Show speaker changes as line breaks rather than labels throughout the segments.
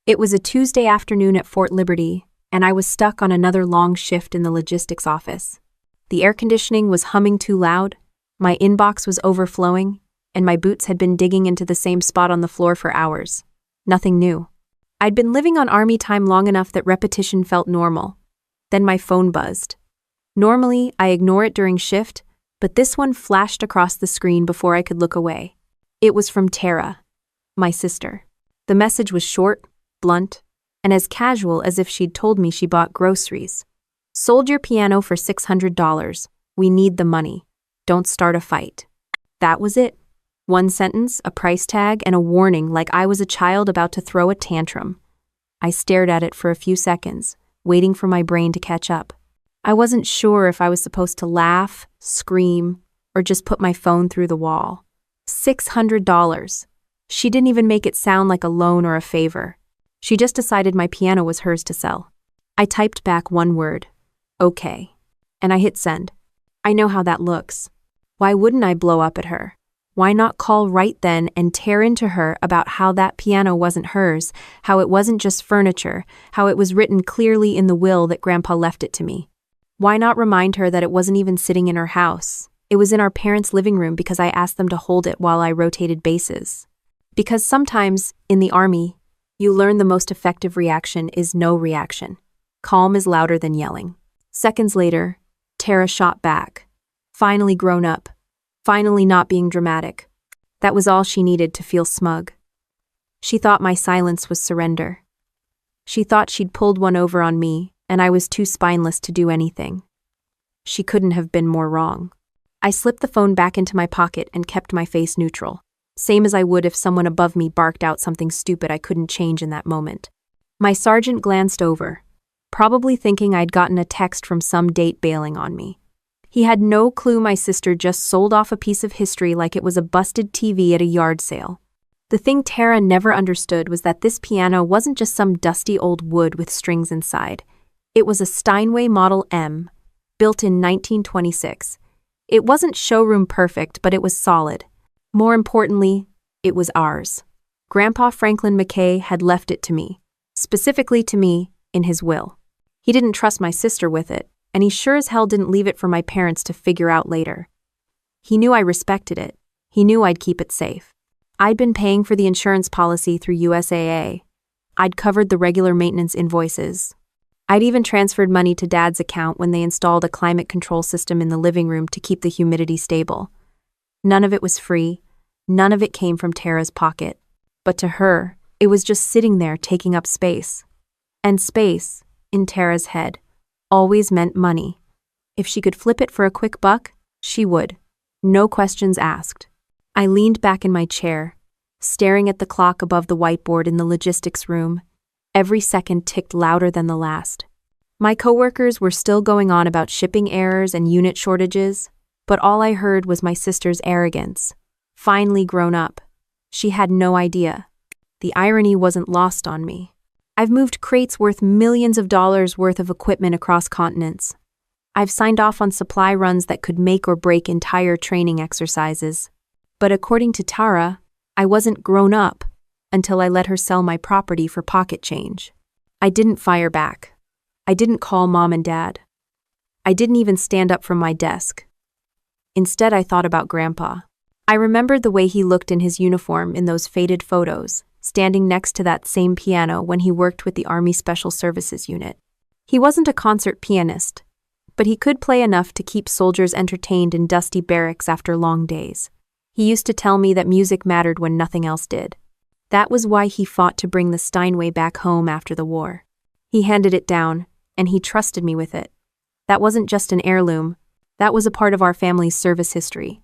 It was a Tuesday afternoon at Fort Liberty, and I was stuck on another long shift in the logistics office. The air conditioning was humming too loud, my inbox was overflowing, and my boots had been digging into the same spot on the floor for hours. Nothing new. I'd been living on Army time long enough that repetition felt normal. Then my phone buzzed. Normally, I ignore it during shift, but this one flashed across the screen before I could look away. It was from Tara, my sister. The message was short, blunt, and as casual as if she'd told me she bought groceries. "Sold your piano for $600. We need the money. Don't start a fight." That was it. One sentence, a price tag, and a warning like I was a child about to throw a tantrum. I stared at it for a few seconds, waiting for my brain to catch up. I wasn't sure if I was supposed to laugh, scream, or just put my phone through the wall. $600. She didn't even make it sound like a loan or a favor. She just decided my piano was hers to sell. I typed back one word, "Okay," and I hit send. I know how that looks. Why wouldn't I blow up at her? Why not call right then and tear into her about how that piano wasn't hers, how it wasn't just furniture, how it was written clearly in the will that Grandpa left it to me? Why not remind her that it wasn't even sitting in her house? It was in our parents' living room because I asked them to hold it while I rotated bases. Because sometimes, in the Army, you learn the most effective reaction is no reaction. Calm is louder than yelling. Seconds later, Tara shot back. Finally grown up. Finally not being dramatic. That was all she needed to feel smug. She thought my silence was surrender. She thought she'd pulled one over on me, and I was too spineless to do anything. She couldn't have been more wrong. I slipped the phone back into my pocket and kept my face neutral, same as I would if someone above me barked out something stupid I couldn't change in that moment. My sergeant glanced over, probably thinking I'd gotten a text from some date bailing on me. He had no clue my sister just sold off a piece of history like it was a busted TV at a yard sale. The thing Tara never understood was that this piano wasn't just some dusty old wood with strings inside. It was a Steinway Model M, built in 1926. It wasn't showroom perfect, but it was solid. More importantly, it was ours. Grandpa Franklin McKay had left it to me, specifically to me, in his will. He didn't trust my sister with it, and he sure as hell didn't leave it for my parents to figure out later. He knew I respected it. He knew I'd keep it safe. I'd been paying for the insurance policy through USAA. I'd covered the regular maintenance invoices. I'd even transferred money to Dad's account when they installed a climate control system in the living room to keep the humidity stable. None of it was free. None of it came from Tara's pocket. But to her, it was just sitting there taking up space. And space, in Tara's head, always meant money. If she could flip it for a quick buck, she would. No questions asked. I leaned back in my chair, staring at the clock above the whiteboard in the logistics room. Every second ticked louder than the last. My coworkers were still going on about shipping errors and unit shortages, but all I heard was my sister's arrogance. Finally grown up. She had no idea. The irony wasn't lost on me. I've moved crates worth millions of dollars worth of equipment across continents. I've signed off on supply runs that could make or break entire training exercises. But according to Tara, I wasn't grown up until I let her sell my property for pocket change. I didn't fire back. I didn't call Mom and Dad. I didn't even stand up from my desk. Instead, I thought about Grandpa. I remembered the way he looked in his uniform in those faded photos, standing next to that same piano when he worked with the Army Special Services Unit. He wasn't a concert pianist, but he could play enough to keep soldiers entertained in dusty barracks after long days. He used to tell me that music mattered when nothing else did. That was why he fought to bring the Steinway back home after the war. He handed it down, and he trusted me with it. That wasn't just an heirloom. That was a part of our family's service history.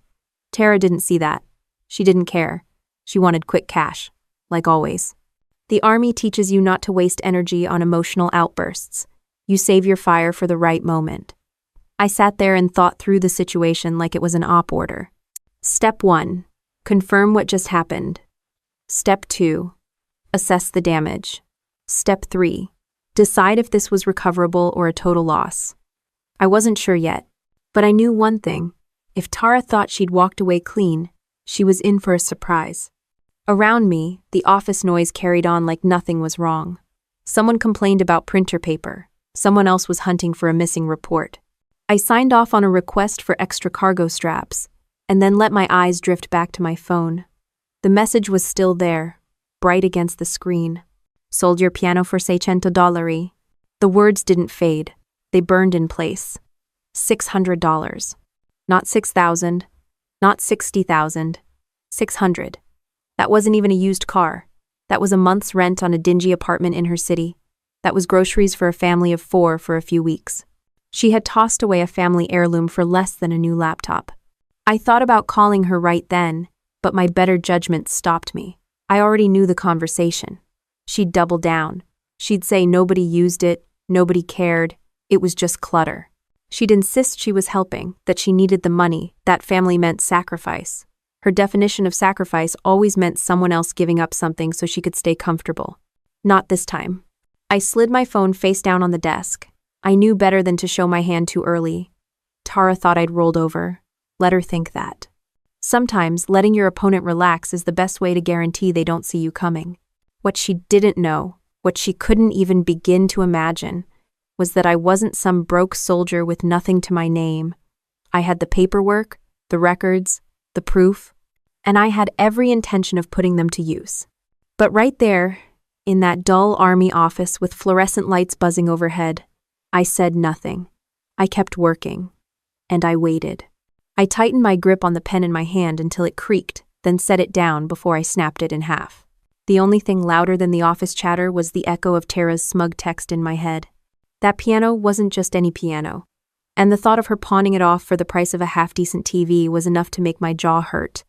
Tara didn't see that. She didn't care. She wanted quick cash, like always. The Army teaches you not to waste energy on emotional outbursts. You save your fire for the right moment. I sat there and thought through the situation like it was an op order. Step 1. Confirm what just happened. Step 2. Assess the damage. Step 3. Decide if this was recoverable or a total loss. I wasn't sure yet, but I knew one thing. If Tara thought she'd walked away clean, she was in for a surprise. Around me, the office noise carried on like nothing was wrong. Someone complained about printer paper. Someone else was hunting for a missing report. I signed off on a request for extra cargo straps, and then let my eyes drift back to my phone. The message was still there, bright against the screen. Sold your piano for $600. The words didn't fade. They burned in place. $600. Not 6,000. Not 60,000. 600. That wasn't even a used car. That was a month's rent on a dingy apartment in her city. That was groceries for a family of 4 for a few weeks. She had tossed away a family heirloom for less than a new laptop. I thought about calling her right then, but my better judgment stopped me. I already knew the conversation. She'd double down. She'd say nobody used it, nobody cared, it was just clutter. She'd insist she was helping, that she needed the money, that family meant sacrifice. Her definition of sacrifice always meant someone else giving up something so she could stay comfortable. Not this time. I slid my phone face down on the desk. I knew better than to show my hand too early. Tara thought I'd rolled over. Let her think that. Sometimes letting your opponent relax is the best way to guarantee they don't see you coming. What she didn't know, what she couldn't even begin to imagine, was that I wasn't some broke soldier with nothing to my name. I had the paperwork, the records, the proof, and I had every intention of putting them to use. But right there, in that dull army office with fluorescent lights buzzing overhead, I said nothing. I kept working, and I waited. I tightened my grip on the pen in my hand until it creaked, then set it down before I snapped it in half. The only thing louder than the office chatter was the echo of Tara's smug text in my head. That piano wasn't just any piano, and the thought of her pawning it off for the price of a half-decent TV was enough to make my jaw hurt.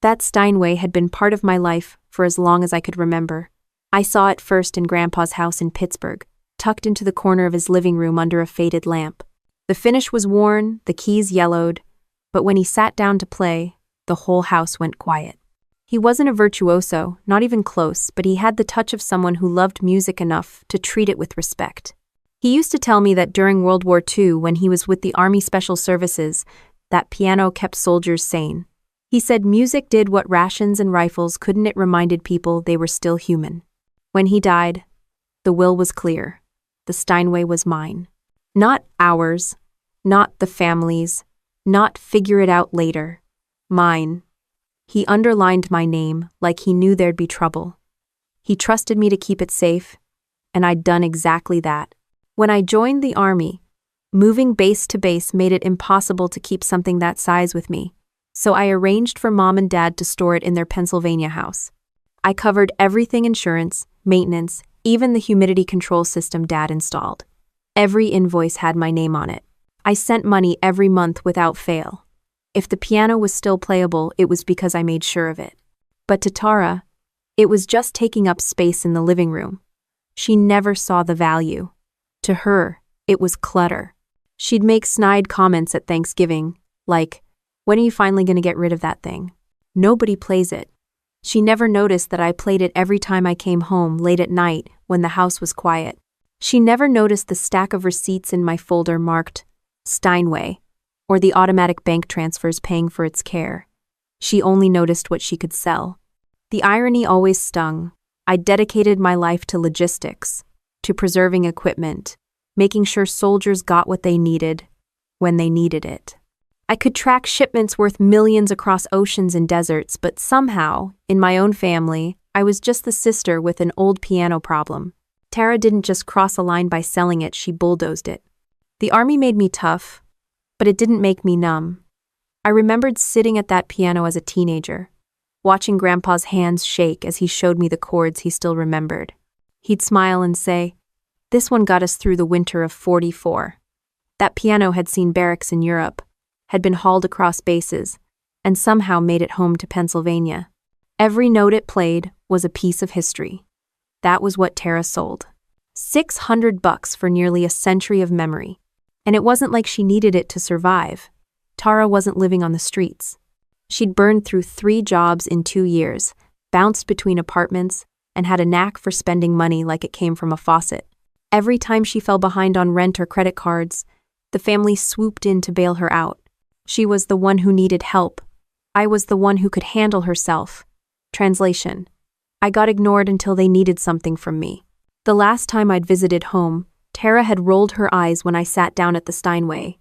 That Steinway had been part of my life for as long as I could remember. I saw it first in Grandpa's house in Pittsburgh, tucked into the corner of his living room under a faded lamp. The finish was worn, the keys yellowed, but when he sat down to play, the whole house went quiet. He wasn't a virtuoso, not even close, but he had the touch of someone who loved music enough to treat it with respect. He used to tell me that during World War II, when he was with the Army Special Services, that piano kept soldiers sane. He said music did what rations and rifles couldn't. It reminded people they were still human. When he died, the will was clear. The Steinway was mine. Not ours, not the family's, not figure it out later. Mine. He underlined my name like he knew there'd be trouble. He trusted me to keep it safe, and I'd done exactly that. When I joined the Army, moving base to base made it impossible to keep something that size with me, so I arranged for Mom and Dad to store it in their Pennsylvania house. I covered everything: insurance, maintenance, even the humidity control system Dad installed. Every invoice had my name on it. I sent money every month without fail. If the piano was still playable, it was because I made sure of it. But to Tara, it was just taking up space in the living room. She never saw the value. To her, it was clutter. She'd make snide comments at Thanksgiving, like, "When are you finally going to get rid of that thing? Nobody plays it." She never noticed that I played it every time I came home late at night when the house was quiet. She never noticed the stack of receipts in my folder marked Steinway, or the automatic bank transfers paying for its care. She only noticed what she could sell. The irony always stung. I dedicated my life to logistics, to preserving equipment, making sure soldiers got what they needed when they needed it. I could track shipments worth millions across oceans and deserts, but somehow, in my own family, I was just the sister with an old piano problem. Tara didn't just cross a line by selling it, she bulldozed it. The Army made me tough, but it didn't make me numb. I remembered sitting at that piano as a teenager, watching Grandpa's hands shake as he showed me the chords he still remembered. He'd smile and say, "This one got us through the winter of '44. That piano had seen barracks in Europe, had been hauled across bases, and somehow made it home to Pennsylvania. Every note it played was a piece of history. That was what Tara sold. $600 for nearly a century of memory. And it wasn't like she needed it to survive. Tara wasn't living on the streets. She'd burned through 3 jobs in 2 years, bounced between apartments, and had a knack for spending money like it came from a faucet. Every time she fell behind on rent or credit cards, the family swooped in to bail her out. She was the one who needed help. I was the one who could handle herself. Translation: I got ignored until they needed something from me. The last time I'd visited home, Tara had rolled her eyes when I sat down at the Steinway.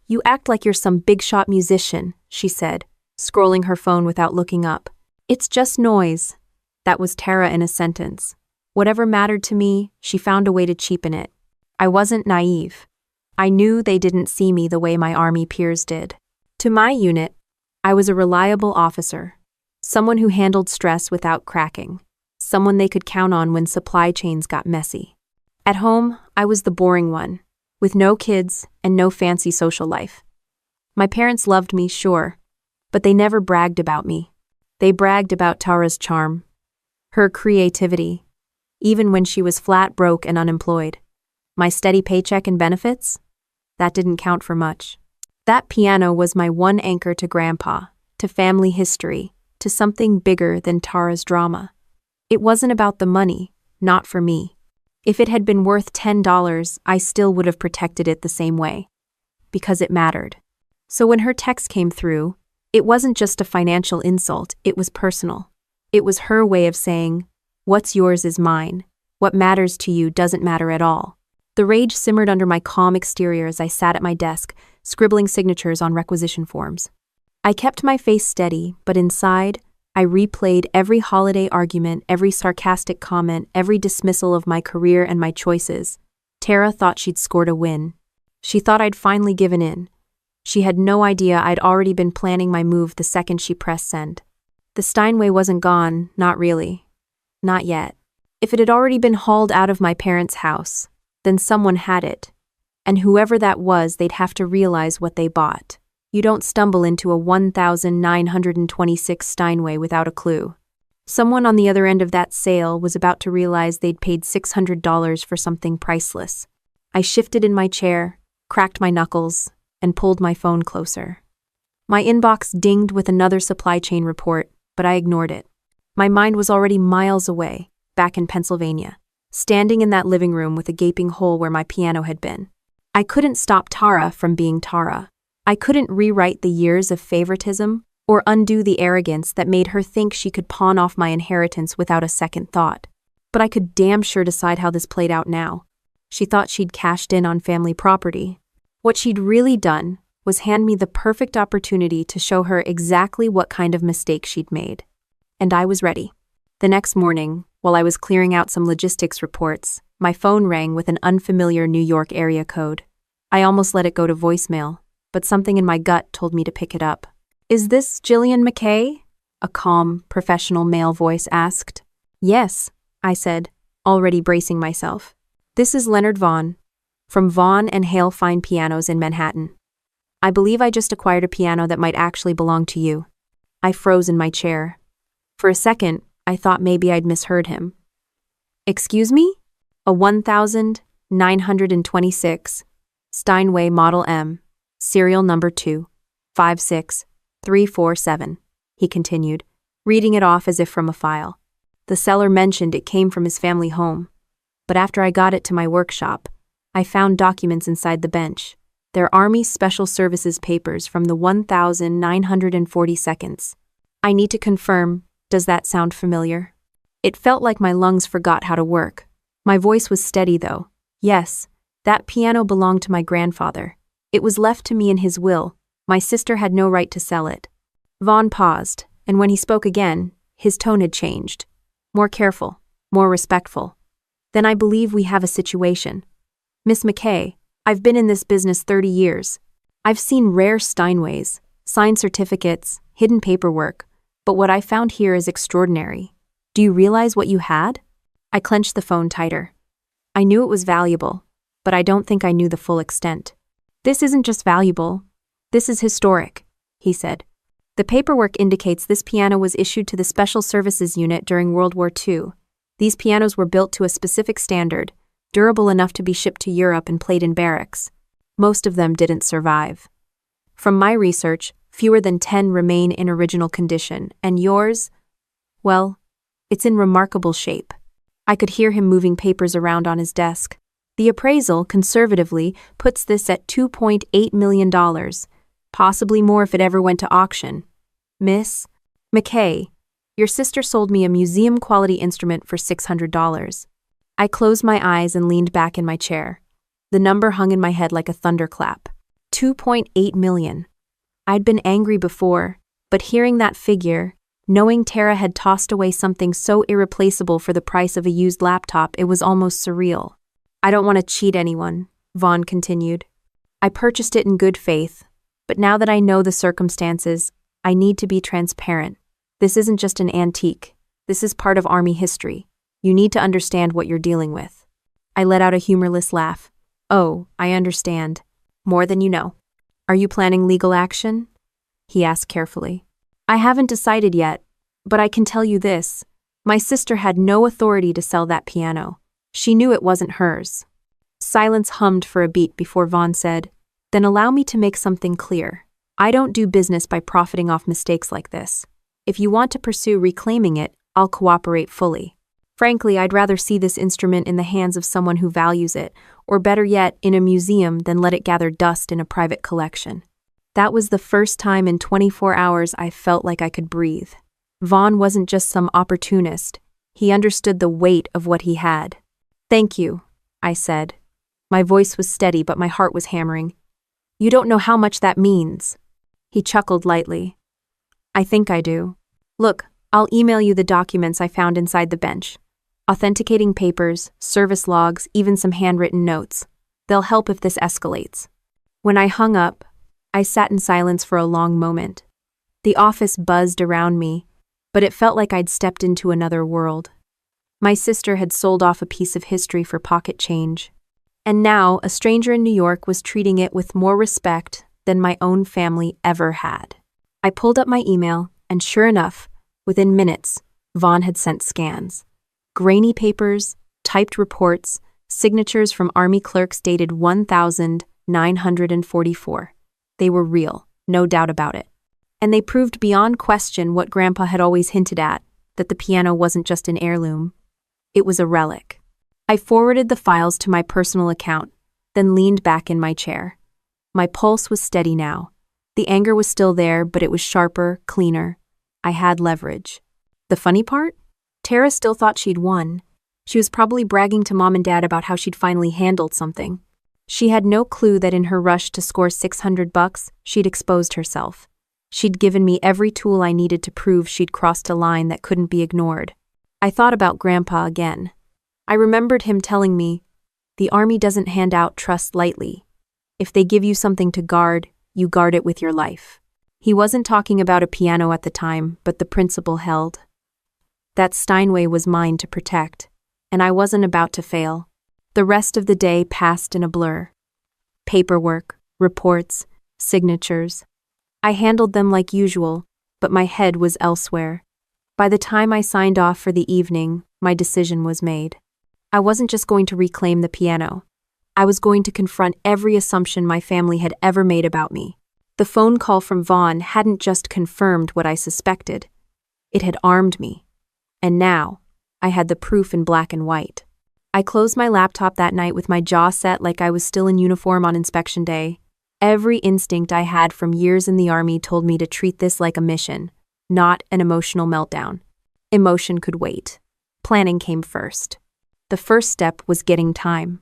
"You act like you're some big-shot musician," she said, scrolling her phone without looking up. "It's just noise." That was Tara in a sentence. Whatever mattered to me, she found a way to cheapen it. I wasn't naive. I knew they didn't see me the way my Army peers did. To my unit, I was a reliable officer, someone who handled stress without cracking, someone they could count on when supply chains got messy. At home, I was the boring one, with no kids and no fancy social life. My parents loved me, sure, but they never bragged about me. They bragged about Tara's charm, her creativity, even when she was flat broke and unemployed. My steady paycheck and benefits? That didn't count for much. That piano was my one anchor to Grandpa, to family history, to something bigger than Tara's drama. It wasn't about the money, not for me. If it had been worth $10, I still would have protected it the same way. Because it mattered. So when her text came through, it wasn't just a financial insult, it was personal. It was her way of saying, "What's yours is mine. What matters to you doesn't matter at all." The rage simmered under my calm exterior as I sat at my desk, scribbling signatures on requisition forms. I kept my face steady, but inside, I replayed every holiday argument, every sarcastic comment, every dismissal of my career and my choices. Tara thought she'd scored a win. She thought I'd finally given in. She had no idea I'd already been planning my move the second she pressed send. The Steinway wasn't gone, not really. Not yet. If it had already been hauled out of my parents' house, then someone had it. And whoever that was, they'd have to realize what they bought. You don't stumble into a 1,926 Steinway without a clue. Someone on the other end of that sale was about to realize they'd paid $600 for something priceless. I shifted in my chair, cracked my knuckles, and pulled my phone closer. My inbox dinged with another supply chain report, but I ignored it. My mind was already miles away, back in Pennsylvania, standing in that living room with a gaping hole where my piano had been. I couldn't stop Tara from being Tara. I couldn't rewrite the years of favoritism or undo the arrogance that made her think she could pawn off my inheritance without a second thought. But I could damn sure decide how this played out now. She thought she'd cashed in on family property. What she'd really done was hand me the perfect opportunity to show her exactly what kind of mistake she'd made. And I was ready. The next morning, while I was clearing out some logistics reports, my phone rang with an unfamiliar New York area code. I almost let it go to voicemail, but something in my gut told me to pick it up. "Is this Jillian McKay?" a calm, professional male voice asked. "Yes," I said, already bracing myself. "This is Leonard Vaughn, from Vaughn and Hale Fine Pianos in Manhattan. I believe I just acquired a piano that might actually belong to you." I froze in my chair. For a second, I thought maybe I'd misheard him. "Excuse me?" "A 1,926 Steinway Model M, serial number 2,56347, he continued, reading it off as if from a file. The seller mentioned it came from his family home, but after I got it to my workshop, I found documents inside the bench. They're Army Special Services papers from the 1,942nd. I need to confirm, does that sound familiar? It felt like my lungs forgot how to work. My voice was steady, though. Yes, that piano belonged to my grandfather. It was left to me in his will. My sister had no right to sell it. Vaughn paused, and when he spoke again, his tone had changed. More careful, more respectful. "Then I believe we have a situation. Miss McKay, I've been in this business 30 years. I've seen rare Steinways, signed certificates, hidden paperwork, but what I found here is extraordinary. Do you realize what you had?" I clenched the phone tighter. I knew it was valuable, but I don't think I knew the full extent. "This isn't just valuable. This is historic," he said. "The paperwork indicates this piano was issued to the Special Services Unit during World War II. These pianos were built to a specific standard, durable enough to be shipped to Europe and played in barracks. Most of them didn't survive. From my research, fewer than 10 remain in original condition, and yours, well, it's in remarkable shape." I could hear him moving papers around on his desk. "The appraisal, conservatively, puts this at $2.8 million, possibly more if it ever went to auction. Miss McKay, Your sister sold me a museum-quality instrument for $600. I closed my eyes and leaned back in my chair. The number hung in my head like a thunderclap. 2.8 million. I'd been angry before, but hearing that figure, knowing Tara had tossed away something so irreplaceable for the price of a used laptop, it was almost surreal. I don't want to cheat anyone, Vaughn continued. I purchased it in good faith, but now that I know the circumstances, I need to be transparent. This isn't just an antique. This is part of Army history. You need to understand what you're dealing with. I let out a humorless laugh. Oh, I understand. More than you know. Are you planning legal action? He asked carefully. I haven't decided yet, but I can tell you this. My sister had no authority to sell that piano. She knew it wasn't hers. Silence hummed for a beat before Vaughn said, Then allow me to make something clear. I don't do business by profiting off mistakes like this. If you want to pursue reclaiming it, I'll cooperate fully. Frankly, I'd rather see this instrument in the hands of someone who values it, or better yet, in a museum than let it gather dust in a private collection. That was the first time in 24 hours I felt like I could breathe. Vaughn wasn't just some opportunist. He understood the weight of what he had. Thank you, I said. My voice was steady, but my heart was hammering. You don't know how much that means. He chuckled lightly. I think I do. Look, I'll email you the documents I found inside the bench. Authenticating papers, service logs, even some handwritten notes. They'll help if this escalates. When I hung up, I sat in silence for a long moment. The office buzzed around me, but it felt like I'd stepped into another world. My sister had sold off a piece of history for pocket change, and now a stranger in New York was treating it with more respect than my own family ever had. I pulled up my email, and sure enough, within minutes, Vaughn had sent scans. Grainy papers, typed reports, signatures from Army clerks dated 1944. They were real, no doubt about it. And they proved beyond question what Grandpa had always hinted at, that the piano wasn't just an heirloom. It was a relic. I forwarded the files to my personal account, then leaned back in my chair. My pulse was steady now. The anger was still there, but it was sharper, cleaner. I had leverage. The funny part? Tara still thought she'd won. She was probably bragging to Mom and Dad about how she'd finally handled something. She had no clue that in her rush to score $600, she'd exposed herself. She'd given me every tool I needed to prove she'd crossed a line that couldn't be ignored. I thought about Grandpa again. I remembered him telling me, the Army doesn't hand out trust lightly. If they give you something to guard, you guard it with your life. He wasn't talking about a piano at the time, but the principle held. That Steinway was mine to protect, and I wasn't about to fail. The rest of the day passed in a blur. Paperwork, reports, signatures. I handled them like usual, but my head was elsewhere. By the time I signed off for the evening, my decision was made. I wasn't just going to reclaim the piano. I was going to confront every assumption my family had ever made about me. The phone call from Vaughn hadn't just confirmed what I suspected. It had armed me. And now, I had the proof in black and white. I closed my laptop that night with my jaw set like I was still in uniform on inspection day. Every instinct I had from years in the Army told me to treat this like a mission, not an emotional meltdown. Emotion could wait. Planning came first. The first step was getting time.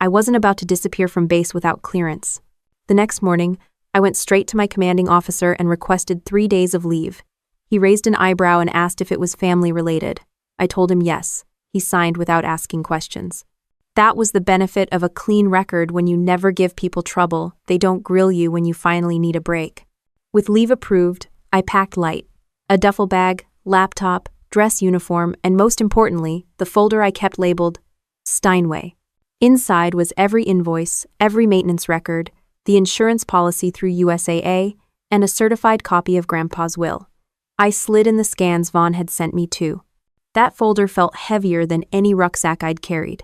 I wasn't about to disappear from base without clearance. The next morning, I went straight to my commanding officer and requested 3 days of leave. He raised an eyebrow and asked if it was family-related. I told him yes. He signed without asking questions. That was the benefit of a clean record. When you never give people trouble, they don't grill you when you finally need a break. With leave approved, I packed light. A duffel bag, laptop, dress uniform, and most importantly, the folder I kept labeled Steinway. Inside was every invoice, every maintenance record, the insurance policy through USAA, and a certified copy of Grandpa's will. I slid in the scans Vaughn had sent me too. That folder felt heavier than any rucksack I'd carried.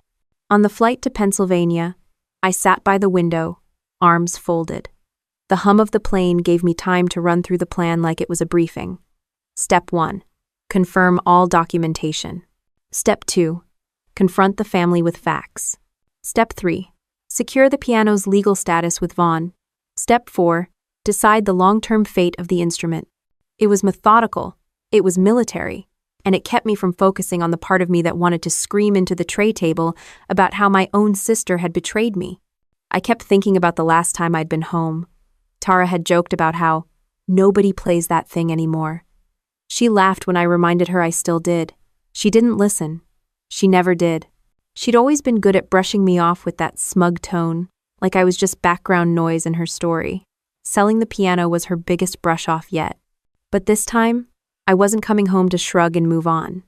On the flight to Pennsylvania, I sat by the window, arms folded. The hum of the plane gave me time to run through the plan like it was a briefing. Step 1. Confirm all documentation. Step 2. Confront the family with facts. Step 3. Secure the piano's legal status with Vaughn. Step 4. Decide the long-term fate of the instrument. It was methodical, It was military, and it kept me from focusing on the part of me that wanted to scream into the tray table about how my own sister had betrayed me. I kept thinking about the last time I'd been home. Tara had joked about how nobody plays that thing anymore. She laughed when I reminded her I still did. She didn't listen. She never did. She'd always been good at brushing me off with that smug tone, like I was just background noise in her story. Selling the piano was her biggest brush-off yet. But this time, I wasn't coming home to shrug and move on.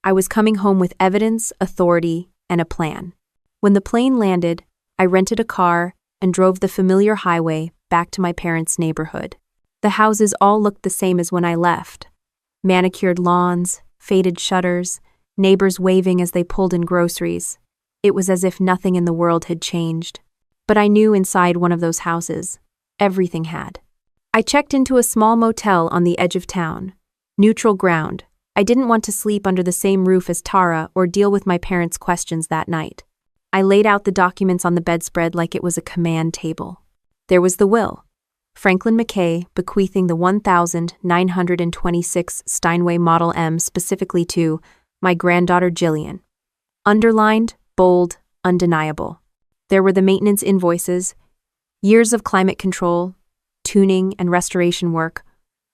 I was coming home with evidence, authority, and a plan. When the plane landed, I rented a car and drove the familiar highway back to my parents' neighborhood. The houses all looked the same as when I left. Manicured lawns, faded shutters, neighbors waving as they pulled in groceries. It was as if nothing in the world had changed. But I knew inside one of those houses, everything had. I checked into a small motel on the edge of town. Neutral ground. I didn't want to sleep under the same roof as Tara or deal with my parents' questions that night. I laid out the documents on the bedspread like it was a command table. There was the will. Franklin McKay bequeathing the 1926 Steinway Model M specifically to my granddaughter Jillian. Underlined, bold, undeniable. There were the maintenance invoices, years of climate control, tuning and restoration work,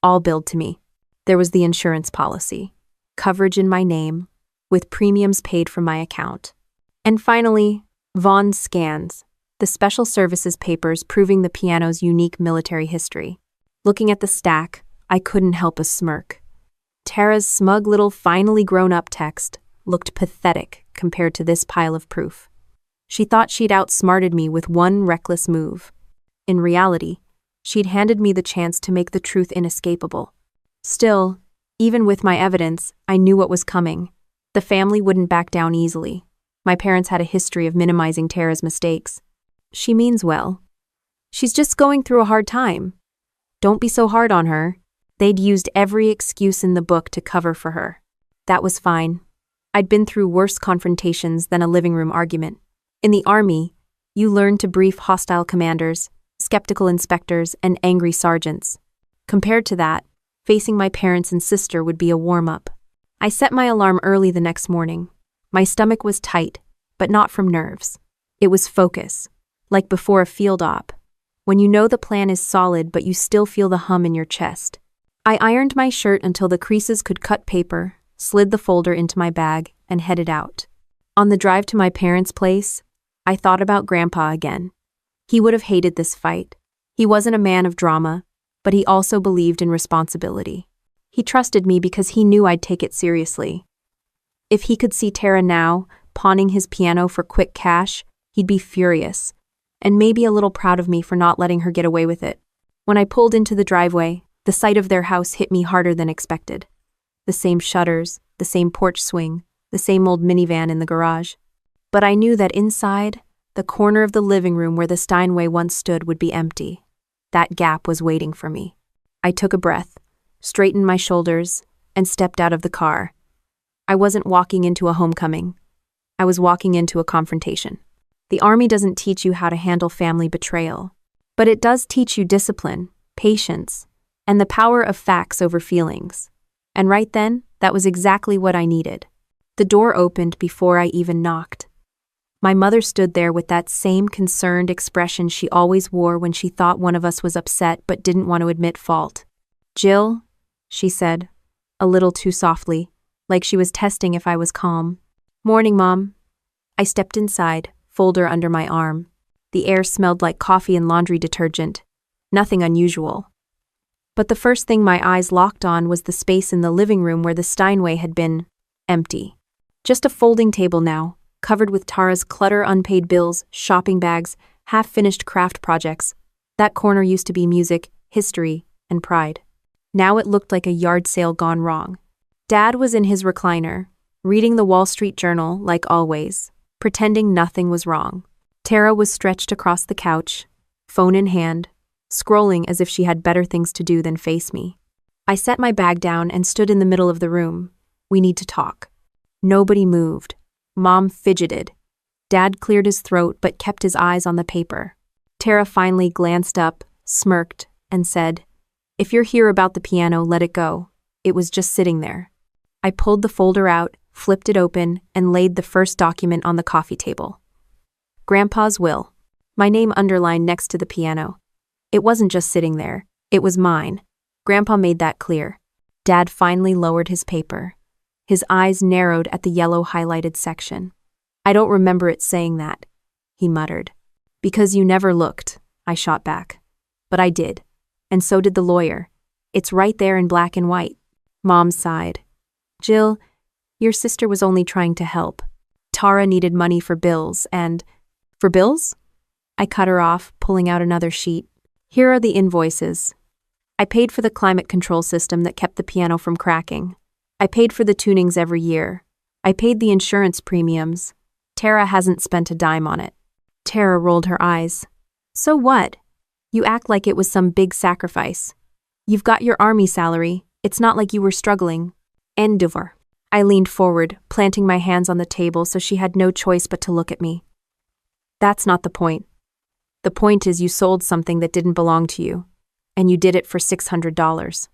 all billed to me. There was the insurance policy, coverage in my name, with premiums paid from my account. And finally, Vaughn's scans, the special services papers proving the piano's unique military history. Looking at the stack, I couldn't help a smirk. Tara's smug little finally grown-up text looked pathetic compared to this pile of proof. She thought she'd outsmarted me with one reckless move. In reality, she'd handed me the chance to make the truth inescapable. Still, even with my evidence, I knew what was coming. The family wouldn't back down easily. My parents had a history of minimizing Tara's mistakes. She means well. She's just going through a hard time. Don't be so hard on her. They'd used every excuse in the book to cover for her. That was fine. I'd been through worse confrontations than a living room argument. In the Army, you learn to brief hostile commanders, skeptical inspectors, and angry sergeants. Compared to that, facing my parents and sister would be a warm-up. I set my alarm early the next morning. My stomach was tight, but not from nerves. It was focus, like before a field op, when you know the plan is solid but you still feel the hum in your chest. I ironed my shirt until the creases could cut paper, slid the folder into my bag, and headed out. On the drive to my parents' place, I thought about Grandpa again. He would have hated this fight. He wasn't a man of drama, but he also believed in responsibility. He trusted me because he knew I'd take it seriously. If he could see Tara now, pawning his piano for quick cash, he'd be furious, and maybe a little proud of me for not letting her get away with it. When I pulled into the driveway, the sight of their house hit me harder than expected. The same shutters, the same porch swing, the same old minivan in the garage. But I knew that inside, the corner of the living room where the Steinway once stood would be empty. That gap was waiting for me. I took a breath, straightened my shoulders, and stepped out of the car. I wasn't walking into a homecoming. I was walking into a confrontation. The Army doesn't teach you how to handle family betrayal, but it does teach you discipline, patience, and the power of facts over feelings. And right then, that was exactly what I needed. The door opened before I even knocked. My mother stood there with that same concerned expression she always wore when she thought one of us was upset but didn't want to admit fault. "Jill," she said, a little too softly, like she was testing if I was calm. "Morning, Mom." I stepped inside, folder under my arm. The air smelled like coffee and laundry detergent. Nothing unusual. But the first thing my eyes locked on was the space in the living room where the Steinway had been empty. Just a folding table now, covered with Tara's clutter, unpaid bills, shopping bags, half-finished craft projects. That corner used to be music, history, and pride. Now it looked like a yard sale gone wrong. Dad was in his recliner, reading the Wall Street Journal like always, pretending nothing was wrong. Tara was stretched across the couch, phone in hand, scrolling as if she had better things to do than face me. I set my bag down and stood in the middle of the room. "We need to talk." Nobody moved. Mom fidgeted. Dad cleared his throat but kept his eyes on the paper. Tara finally glanced up, smirked, and said, "If you're here about the piano, let it go. It was just sitting there. I pulled the folder out, flipped it open, and laid the first document on the coffee table. Grandpa's will. My name underlined next to the piano. It wasn't just sitting there. It was mine. Grandpa made that clear. Dad finally lowered his paper. His eyes narrowed at the yellow highlighted section. I don't remember it saying that, he muttered. Because you never looked, I shot back. But I did. And so did the lawyer. It's right there in black and white. Mom sighed. Jill, your sister was only trying to help. Tara needed money for bills and… For bills? I cut her off, pulling out another sheet. Here are the invoices. I paid for the climate control system that kept the piano from cracking. I paid for the tunings every year. I paid the insurance premiums. Tara hasn't spent a dime on it. Tara rolled her eyes. So what? You act like it was some big sacrifice. You've got your army salary. It's not like you were struggling. Endeavor. I leaned forward, planting my hands on the table so she had no choice but to look at me. That's not the point. The point is you sold something that didn't belong to you. And you did it for $600.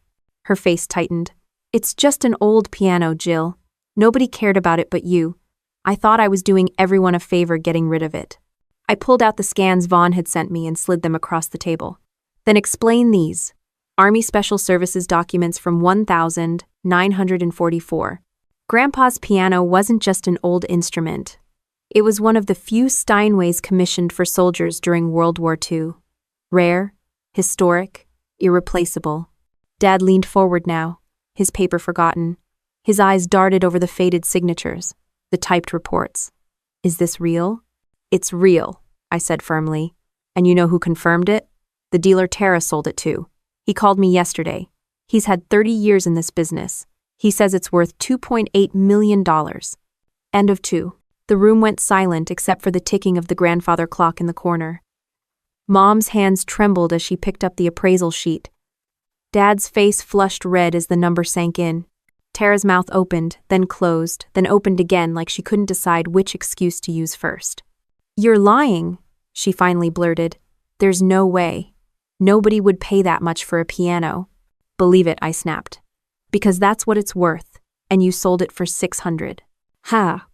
Her face tightened. It's just an old piano, Jill. Nobody cared about it but you. I thought I was doing everyone a favor getting rid of it. I pulled out the scans Vaughn had sent me and slid them across the table. Then explain these. Army Special Services documents from 1944. Grandpa's piano wasn't just an old instrument. It was one of the few Steinways commissioned for soldiers during World War II. Rare, historic, irreplaceable. Dad leaned forward now, his paper forgotten. His eyes darted over the faded signatures, the typed reports. Is this real? It's real, I said firmly. And you know who confirmed it? The dealer Tara sold it to. He called me yesterday. He's had 30 years in this business. He says it's worth $2.8 million. End of 2. The room went silent except for the ticking of the grandfather clock in the corner. Mom's hands trembled as she picked up the appraisal sheet. Dad's face flushed red as the number sank in. Tara's mouth opened, then closed, then opened again like she couldn't decide which excuse to use first. You're lying, she finally blurted. There's no way. Nobody would pay that much for a piano. Believe it, I snapped. Because that's what it's worth, and you sold it for $600. Ha!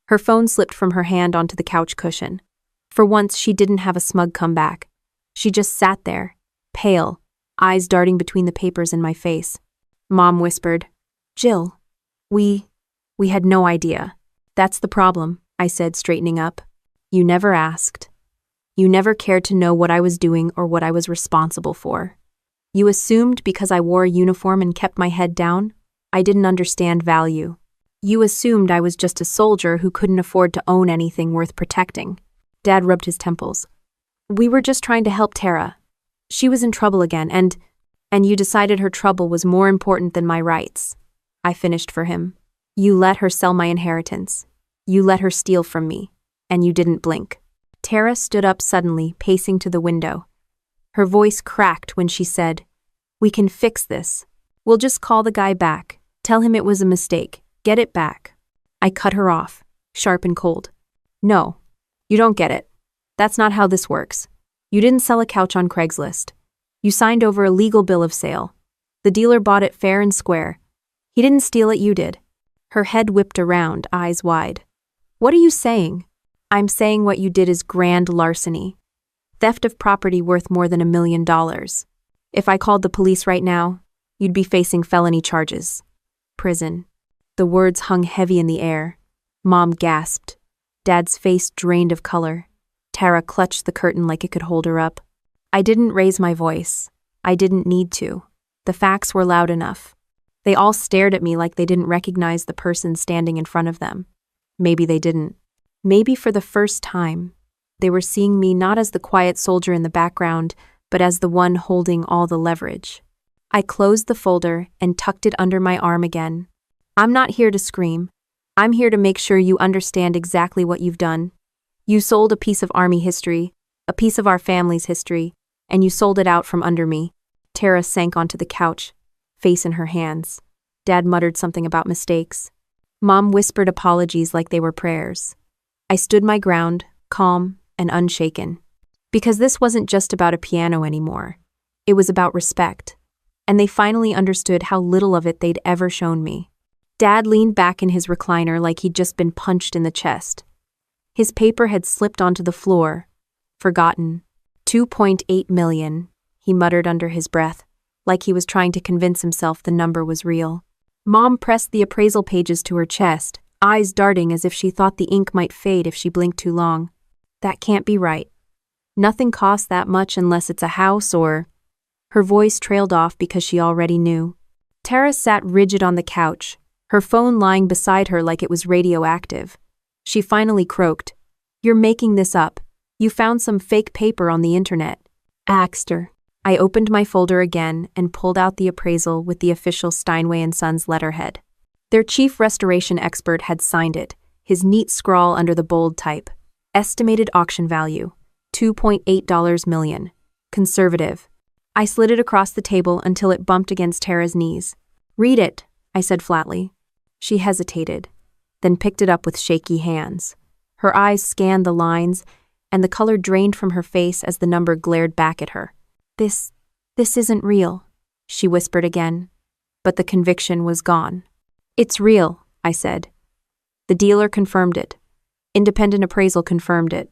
Her phone slipped from her hand onto the couch cushion. For once, she didn't have a smug comeback. She just sat there, pale, eyes darting between the papers in my face. Mom whispered, Jill, we had no idea. That's the problem, I said, straightening up. You never asked. You never cared to know what I was doing or what I was responsible for. You assumed because I wore a uniform and kept my head down, I didn't understand value. You assumed I was just a soldier who couldn't afford to own anything worth protecting. Dad rubbed his temples. We were just trying to help Tara. She was in trouble again, and you decided her trouble was more important than my rights. I finished for him. You let her sell my inheritance. You let her steal from me. And you didn't blink. Tara stood up suddenly, pacing to the window. Her voice cracked when she said, We can fix this. We'll just call the guy back. Tell him it was a mistake. Get it back. I cut her off, sharp and cold. No, you don't get it. That's not how this works. You didn't sell a couch on Craigslist. You signed over a legal bill of sale. The dealer bought it fair and square. He didn't steal it, you did. Her head whipped around, eyes wide. What are you saying? I'm saying what you did is grand larceny. Theft of property worth more than $1 million. If I called the police right now, you'd be facing felony charges. Prison. The words hung heavy in the air. Mom gasped. Dad's face drained of color. Tara clutched the curtain like it could hold her up. I didn't raise my voice. I didn't need to. The facts were loud enough. They all stared at me like they didn't recognize the person standing in front of them. Maybe they didn't. Maybe for the first time, they were seeing me not as the quiet soldier in the background, but as the one holding all the leverage. I closed the folder and tucked it under my arm again. I'm not here to scream. I'm here to make sure you understand exactly what you've done. You sold a piece of Army history, a piece of our family's history, and you sold it out from under me. Tara sank onto the couch, face in her hands. Dad muttered something about mistakes. Mom whispered apologies like they were prayers. I stood my ground, calm and unshaken. Because this wasn't just about a piano anymore. It was about respect. and they finally understood how little of it they'd ever shown me. Dad leaned back in his recliner like he'd just been punched in the chest. His paper had slipped onto the floor. Forgotten. 2.8 million, he muttered under his breath, like he was trying to convince himself the number was real. Mom pressed the appraisal pages to her chest, eyes darting as if she thought the ink might fade if she blinked too long. That can't be right. Nothing costs that much unless it's a house or… Her voice trailed off because she already knew. Tara sat rigid on the couch, her phone lying beside her like it was radioactive. She finally croaked, "You're making this up. You found some fake paper on the internet." Axter. I opened my folder again and pulled out the appraisal with the official Steinway & Sons letterhead. Their chief restoration expert had signed it, his neat scrawl under the bold type. Estimated auction value, $2.8 million. Conservative. I slid it across the table until it bumped against Tara's knees. "Read it," I said flatly. She hesitated, then picked it up with shaky hands. Her eyes scanned the lines, and the color drained from her face as the number glared back at her. This isn't real," she whispered again, but the conviction was gone. "It's real," I said. "The dealer confirmed it. Independent appraisal confirmed it.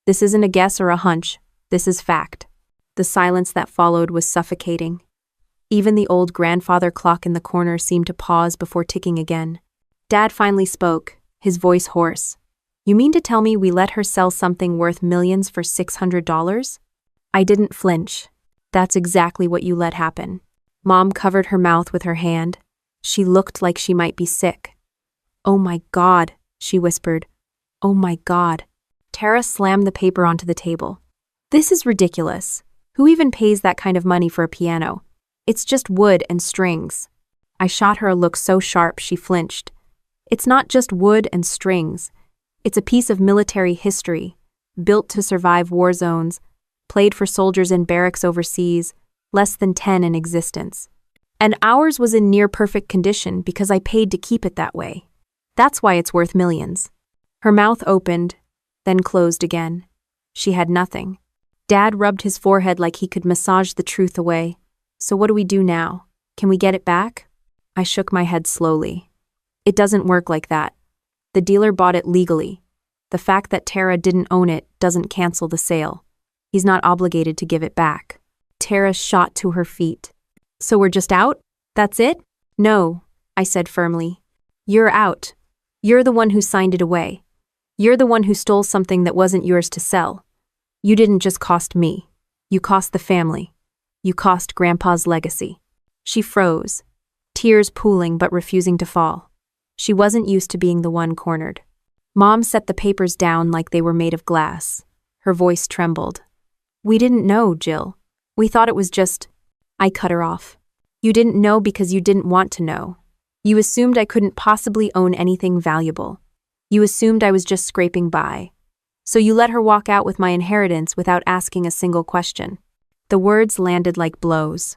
This isn't a guess or a hunch, this is fact." The silence that followed was suffocating. Even the old grandfather clock in the corner seemed to pause before ticking again. Dad finally spoke, his voice hoarse. "You mean to tell me we let her sell something worth millions for $600? I didn't flinch. "That's exactly what you let happen." Mom covered her mouth with her hand. She looked like she might be sick. "Oh my God," she whispered. "Oh my God." Tara slammed the paper onto the table. "This is ridiculous. Who even pays that kind of money for a piano? It's just wood and strings." I shot her a look so sharp she flinched. "It's not just wood and strings. It's a piece of military history, built to survive war zones, played for soldiers in barracks overseas, less than 10 in existence. And ours was in near-perfect condition because I paid to keep it that way. That's why it's worth millions." Her mouth opened, then closed again. She had nothing. Dad rubbed his forehead like he could massage the truth away. "So what do we do now? Can we get it back?" I shook my head slowly. "It doesn't work like that. The dealer bought it legally. The fact that Tara didn't own it doesn't cancel the sale. He's not obligated to give it back." Tara shot to her feet. "So we're just out? That's it?" "No," I said firmly. "You're out. You're the one who signed it away. You're the one who stole something that wasn't yours to sell. You didn't just cost me. You cost the family. You cost Grandpa's legacy." She froze, tears pooling but refusing to fall. She wasn't used to being the one cornered. Mom set the papers down like they were made of glass. Her voice trembled. "We didn't know, Jill. We thought it was just…" I cut her off. "You didn't know because you didn't want to know. You assumed I couldn't possibly own anything valuable. You assumed I was just scraping by. So you let her walk out with my inheritance without asking a single question." The words landed like blows.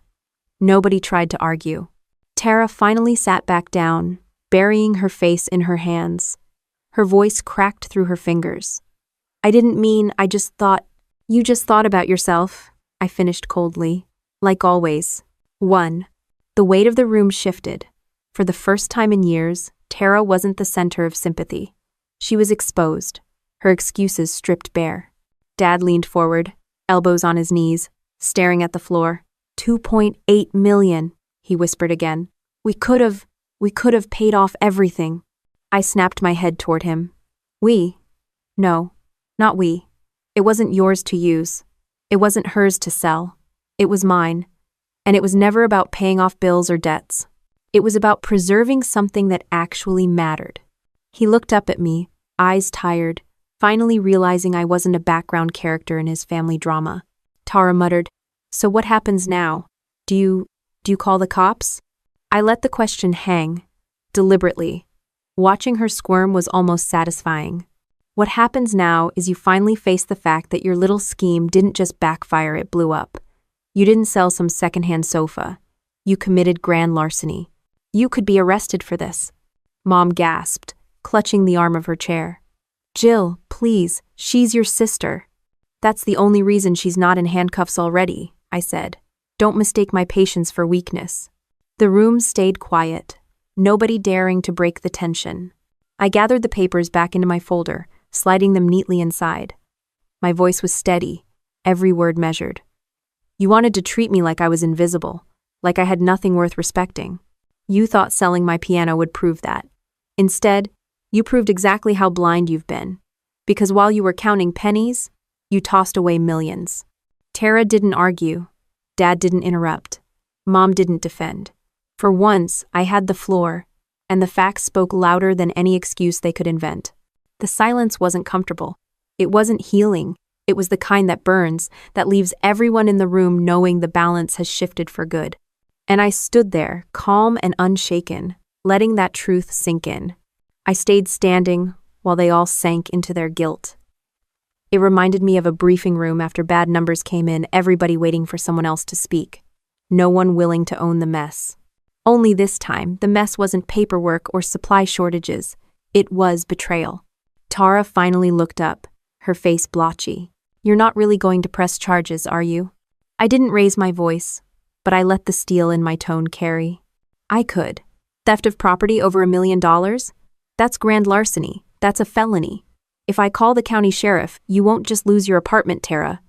Nobody tried to argue. Tara finally sat back down, burying her face in her hands. Her voice cracked through her fingers. "I didn't mean, I just thought…" "You just thought about yourself," I finished coldly. Like always. 1. The weight of the room shifted. For the first time in years, Tara wasn't the center of sympathy. She was exposed, her excuses stripped bare. Dad leaned forward, elbows on his knees, staring at the floor. $2.8 million, he whispered again. We could have paid off everything." I snapped my head toward him. "We? No, not we. It wasn't yours to use. It wasn't hers to sell. It was mine. And it was never about paying off bills or debts. It was about preserving something that actually mattered." He looked up at me, eyes tired, finally realizing I wasn't a background character in his family drama. Tara muttered, "So what happens now? Do you call the cops?" I let the question hang, deliberately. Watching her squirm was almost satisfying. What happens now is you finally face the fact that your little scheme didn't just backfire, it blew up. You didn't sell some secondhand sofa. You committed grand larceny. You could be arrested for this. Mom gasped, clutching the arm of her chair. "Jill, please, she's your sister." "That's the only reason she's not in handcuffs already," I said. Don't mistake my patience for weakness. The room stayed quiet, nobody daring to break the tension. I gathered the papers back into my folder, sliding them neatly inside. My voice was steady, every word measured. You wanted to treat me like I was invisible, like I had nothing worth respecting. You thought selling my piano would prove that. Instead, you proved exactly how blind you've been. Because while you were counting pennies, you tossed away millions. Tara didn't argue. Dad didn't interrupt. Mom didn't defend. For once, I had the floor, and the facts spoke louder than any excuse they could invent. The silence wasn't comfortable. It wasn't healing. It was the kind that burns, that leaves everyone in the room knowing the balance has shifted for good. And I stood there, calm and unshaken, letting that truth sink in. I stayed standing while they all sank into their guilt. It reminded me of a briefing room after bad numbers came in, everybody waiting for someone else to speak. No one willing to own the mess. Only this time, the mess wasn't paperwork or supply shortages. It was betrayal. Tara finally looked up, her face blotchy. You're not really going to press charges, are you? I didn't raise my voice, but I let the steel in my tone carry. I could. Theft of property over $1 million? That's grand larceny. That's a felony. If I call the county sheriff, you won't just lose your apartment, Tara.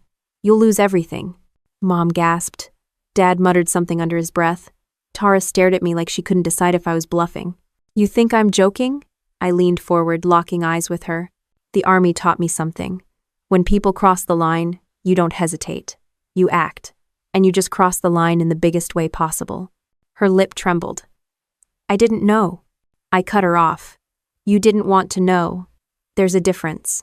You'll lose everything. Mom gasped. Dad muttered something under his breath. Tara stared at me like she couldn't decide if I was bluffing. You think I'm joking? I leaned forward, locking eyes with her. The Army taught me something. When people cross the line, you don't hesitate. You act. And you just cross the line in the biggest way possible. Her lip trembled. I didn't know. I cut her off. You didn't want to know. There's a difference.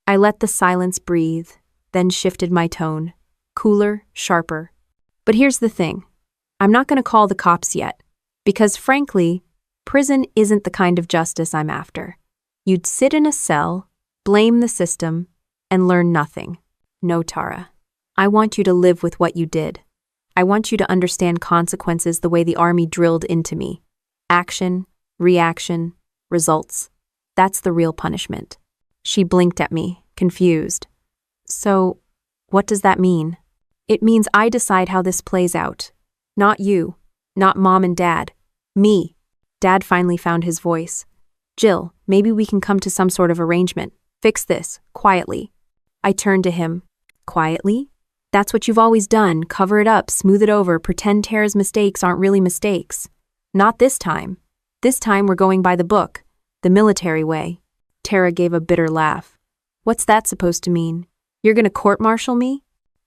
I let the silence breathe, then shifted my tone. Cooler, sharper. But here's the thing. I'm not going to call the cops yet. Because frankly, prison isn't the kind of justice I'm after. You'd sit in a cell, blame the system, and learn nothing. No, Tara. I want you to live with what you did. I want you to understand consequences the way the Army drilled into me. Action, reaction, results. That's the real punishment. She blinked at me, confused. So, what does that mean? It means I decide how this plays out. Not you. Not Mom and Dad. Me. Dad finally found his voice. Jill, maybe we can come to some sort of arrangement. Fix this, quietly. I turned to him. Quietly? That's what you've always done. Cover it up, smooth it over, pretend Tara's mistakes aren't really mistakes. Not this time. This time we're going by the book. The military way. Tara gave a bitter laugh. What's that supposed to mean? You're gonna court-martial me?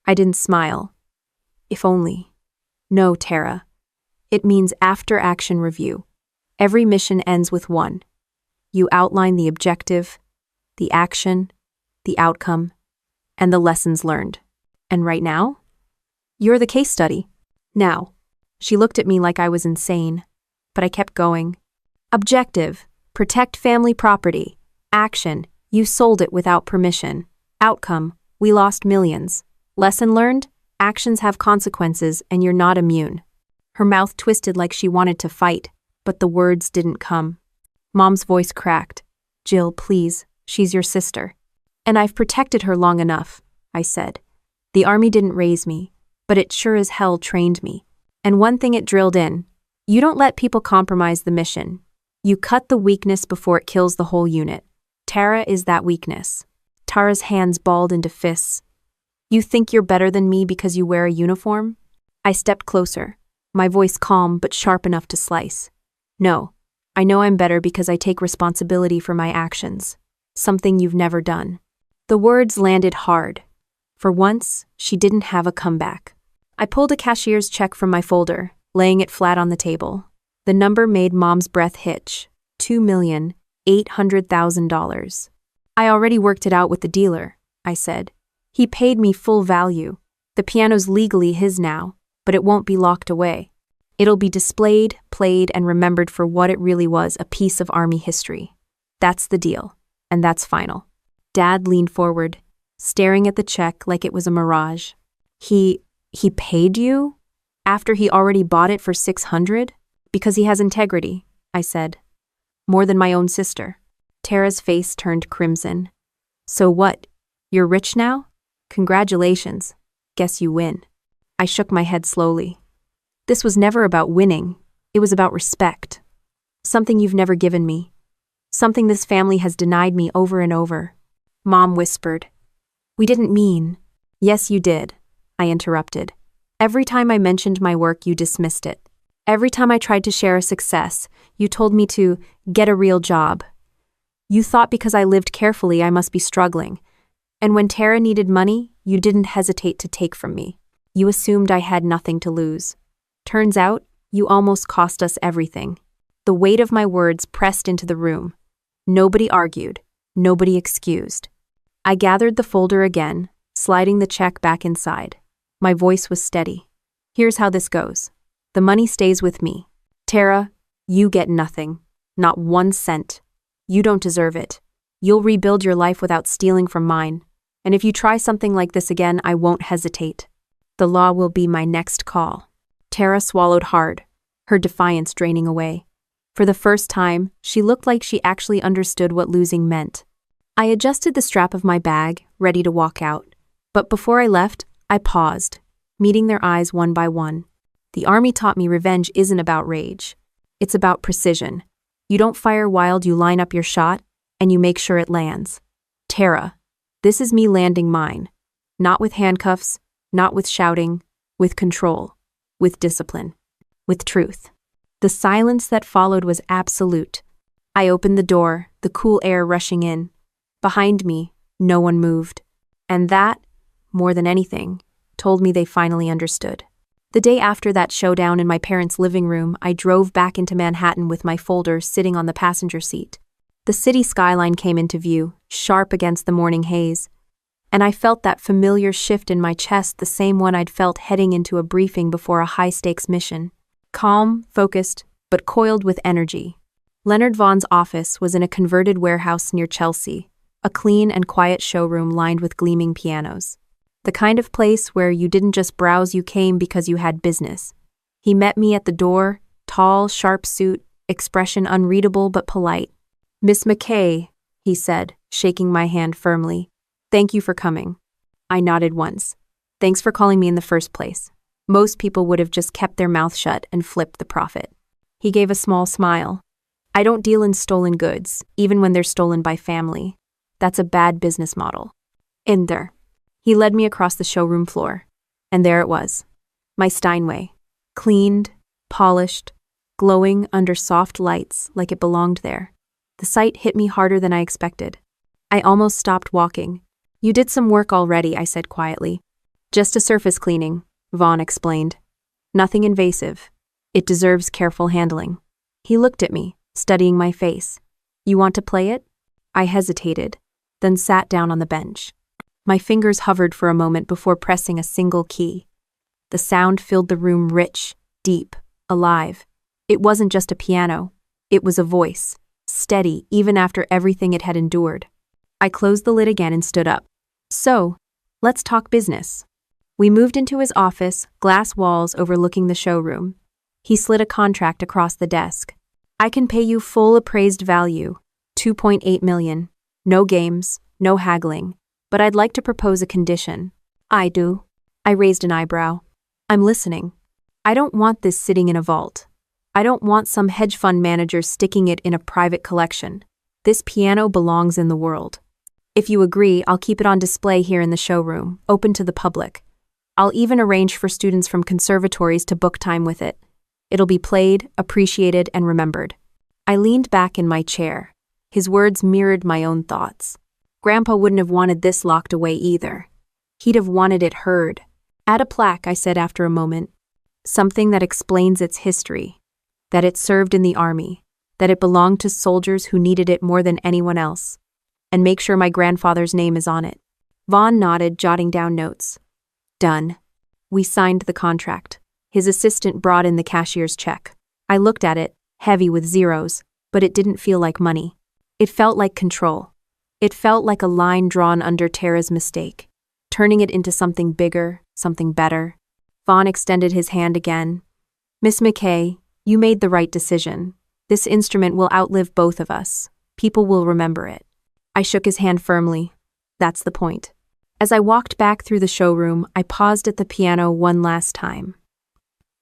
I didn't smile. If only. No, Tara. It means after-action review. Every mission ends with one. You outline the objective, the action, the outcome, and the lessons learned. And right now? You're the case study. Now. She looked at me like I was insane, but I kept going. Objective. Protect family property. Action. You sold it without permission. Outcome. We lost millions. Lesson learned? Actions have consequences and you're not immune. Her mouth twisted like she wanted to fight, but the words didn't come. Mom's voice cracked. Jill, please, she's your sister. And I've protected her long enough, I said. The Army didn't raise me, but it sure as hell trained me. And one thing it drilled in, you don't let people compromise the mission. You cut the weakness before it kills the whole unit. Tara is that weakness. Tara's hands balled into fists. You think you're better than me because you wear a uniform? I stepped closer, my voice calm but sharp enough to slice. No, I know I'm better because I take responsibility for my actions. Something you've never done. The words landed hard. For once, she didn't have a comeback. I pulled a cashier's check from my folder, laying it flat on the table. The number made Mom's breath hitch. $2,800,000. I already worked it out with the dealer, I said. He paid me full value. The piano's legally his now, but it won't be locked away. It'll be displayed, played, and remembered for what it really was, a piece of Army history. That's the deal, and that's final. Dad leaned forward, staring at the check like it was a mirage. He paid you? After he already bought it for $600? Because he has integrity, I said. More than my own sister. Tara's face turned crimson. So what? You're rich now? Congratulations. Guess you win. I shook my head slowly. This was never about winning. It was about respect. Something you've never given me. Something this family has denied me over and over. Mom whispered. We didn't mean. Yes, you did, I interrupted. Every time I mentioned my work, you dismissed it. Every time I tried to share a success, you told me to get a real job. You thought because I lived carefully, I must be struggling. And when Tara needed money, you didn't hesitate to take from me. You assumed I had nothing to lose. Turns out, you almost cost us everything. The weight of my words pressed into the room. Nobody argued. Nobody excused. I gathered the folder again, sliding the check back inside. My voice was steady. Here's how this goes. The money stays with me. Tara, you get nothing. Not 1 cent. You don't deserve it. You'll rebuild your life without stealing from mine. And if you try something like this again, I won't hesitate. The law will be my next call. Tara swallowed hard, her defiance draining away. For the first time, she looked like she actually understood what losing meant. I adjusted the strap of my bag, ready to walk out. But before I left, I paused, meeting their eyes one by one. The army taught me revenge isn't about rage. It's about precision. You don't fire wild, you line up your shot, and you make sure it lands. Tara, this is me landing mine. Not with handcuffs, not with shouting, with control, with discipline, with truth. The silence that followed was absolute. I opened the door, the cool air rushing in. Behind me, no one moved. And that, more than anything, told me they finally understood. The day after that showdown in my parents' living room, I drove back into Manhattan with my folder sitting on the passenger seat. The city skyline came into view, sharp against the morning haze, and I felt that familiar shift in my chest, the same one I'd felt heading into a briefing before a high-stakes mission. Calm, focused, but coiled with energy. Leonard Vaughn's office was in a converted warehouse near Chelsea, a clean and quiet showroom lined with gleaming pianos. The kind of place where you didn't just browse, you came because you had business. He met me at the door, tall, sharp suit, expression unreadable but polite. Miss McKay, he said, shaking my hand firmly. Thank you for coming. I nodded once. Thanks for calling me in the first place. Most people would have just kept their mouth shut and flipped the profit. He gave a small smile. I don't deal in stolen goods, even when they're stolen by family. That's a bad business model. In there. He led me across the showroom floor, and there it was. My Steinway, cleaned, polished, glowing under soft lights like it belonged there. The sight hit me harder than I expected. I almost stopped walking. You did some work already, I said quietly. Just a surface cleaning, Vaughn explained. Nothing invasive. It deserves careful handling. He looked at me, studying my face. You want to play it? I hesitated, then sat down on the bench. My fingers hovered for a moment before pressing a single key. The sound filled the room rich, deep, alive. It wasn't just a piano. It was a voice, steady even after everything it had endured. I closed the lid again and stood up. So, let's talk business. We moved into his office, glass walls overlooking the showroom. He slid a contract across the desk. I can pay you full appraised value, $2.8 million. No games, no haggling. But I'd like to propose a condition. I do. I raised an eyebrow. I'm listening. I don't want this sitting in a vault. I don't want some hedge fund manager sticking it in a private collection. This piano belongs in the world. If you agree, I'll keep it on display here in the showroom, open to the public. I'll even arrange for students from conservatories to book time with it. It'll be played, appreciated, and remembered. I leaned back in my chair. His words mirrored my own thoughts. Grandpa wouldn't have wanted this locked away either. He'd have wanted it heard. Add a plaque, I said after a moment. Something that explains its history. That it served in the army. That it belonged to soldiers who needed it more than anyone else. And make sure my grandfather's name is on it. Vaughn nodded, jotting down notes. Done. We signed the contract. His assistant brought in the cashier's check. I looked at it, heavy with zeros, but it didn't feel like money. It felt like control. It felt like a line drawn under Tara's mistake, turning it into something bigger, something better. Vaughn extended his hand again. Miss McKay, you made the right decision. This instrument will outlive both of us. People will remember it. I shook his hand firmly. That's the point. As I walked back through the showroom, I paused at the piano one last time.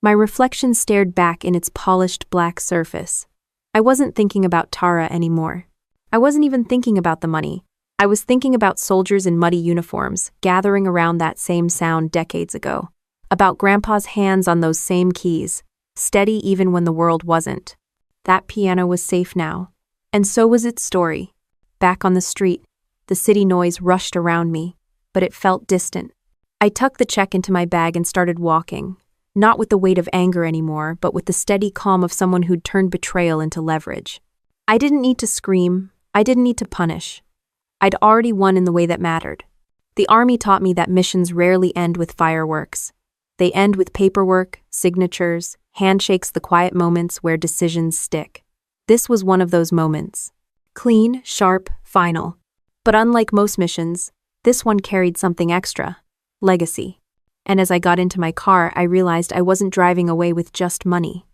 My reflection stared back in its polished black surface. I wasn't thinking about Tara anymore. I wasn't even thinking about the money. I was thinking about soldiers in muddy uniforms, gathering around that same sound decades ago. About Grandpa's hands on those same keys, steady even when the world wasn't. That piano was safe now. And so was its story. Back on the street, the city noise rushed around me, but it felt distant. I tucked the check into my bag and started walking, not with the weight of anger anymore, but with the steady calm of someone who'd turned betrayal into leverage. I didn't need to scream. I didn't need to punish. I'd already won in the way that mattered. The army taught me that missions rarely end with fireworks. They end with paperwork, signatures, handshakes, the quiet moments where decisions stick. This was one of those moments. Clean, sharp, final. But unlike most missions, this one carried something extra. Legacy. And as I got into my car, I realized I wasn't driving away with just money.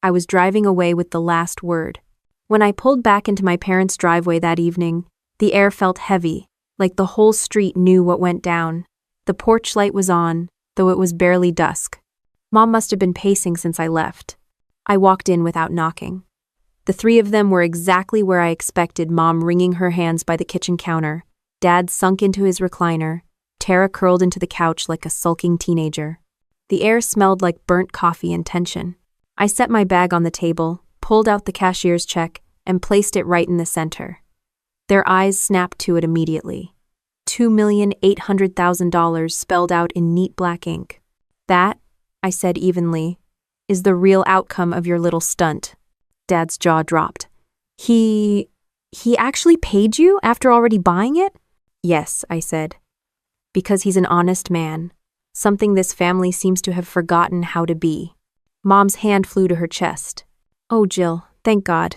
I was driving away with the last word. When I pulled back into my parents' driveway that evening, the air felt heavy, like the whole street knew what went down. The porch light was on, though it was barely dusk. Mom must have been pacing since I left. I walked in without knocking. The three of them were exactly where I expected, Mom wringing her hands by the kitchen counter, Dad sunk into his recliner, Tara curled into the couch like a sulking teenager. The air smelled like burnt coffee and tension. I set my bag on the table, pulled out the cashier's check, and placed it right in the center. Their eyes snapped to it immediately. $2,800,000 spelled out in neat black ink. That, I said evenly, is the real outcome of your little stunt. Dad's jaw dropped. He actually paid you after already buying it? Yes, I said. Because he's an honest man, something this family seems to have forgotten how to be. Mom's hand flew to her chest. Oh, Jill, thank God.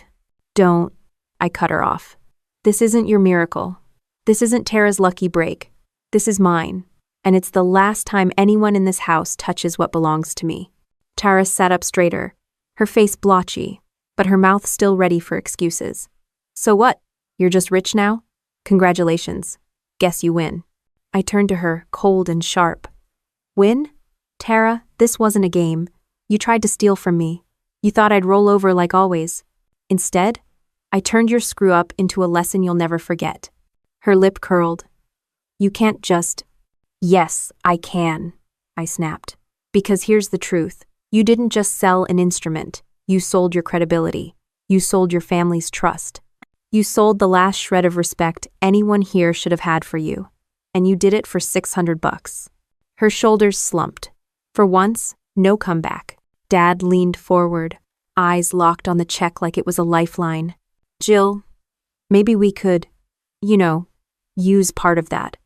Don't. I cut her off. This isn't your miracle. This isn't Tara's lucky break. This is mine. And it's the last time anyone in this house touches what belongs to me. Tara sat up straighter, her face blotchy, but her mouth still ready for excuses. So what? You're just rich now? Congratulations. Guess you win. I turned to her, cold and sharp. Win? Tara, this wasn't a game. You tried to steal from me. You thought I'd roll over like always. Instead, I turned your screw-up into a lesson you'll never forget. Her lip curled. You can't just... Yes, I can, I snapped. Because here's the truth. You didn't just sell an instrument. You sold your credibility. You sold your family's trust. You sold the last shred of respect anyone here should have had for you. And you did it for $600. Her shoulders slumped. For once, no comeback. Dad leaned forward, eyes locked on the check like it was a lifeline. Jill, maybe we could, use part of that.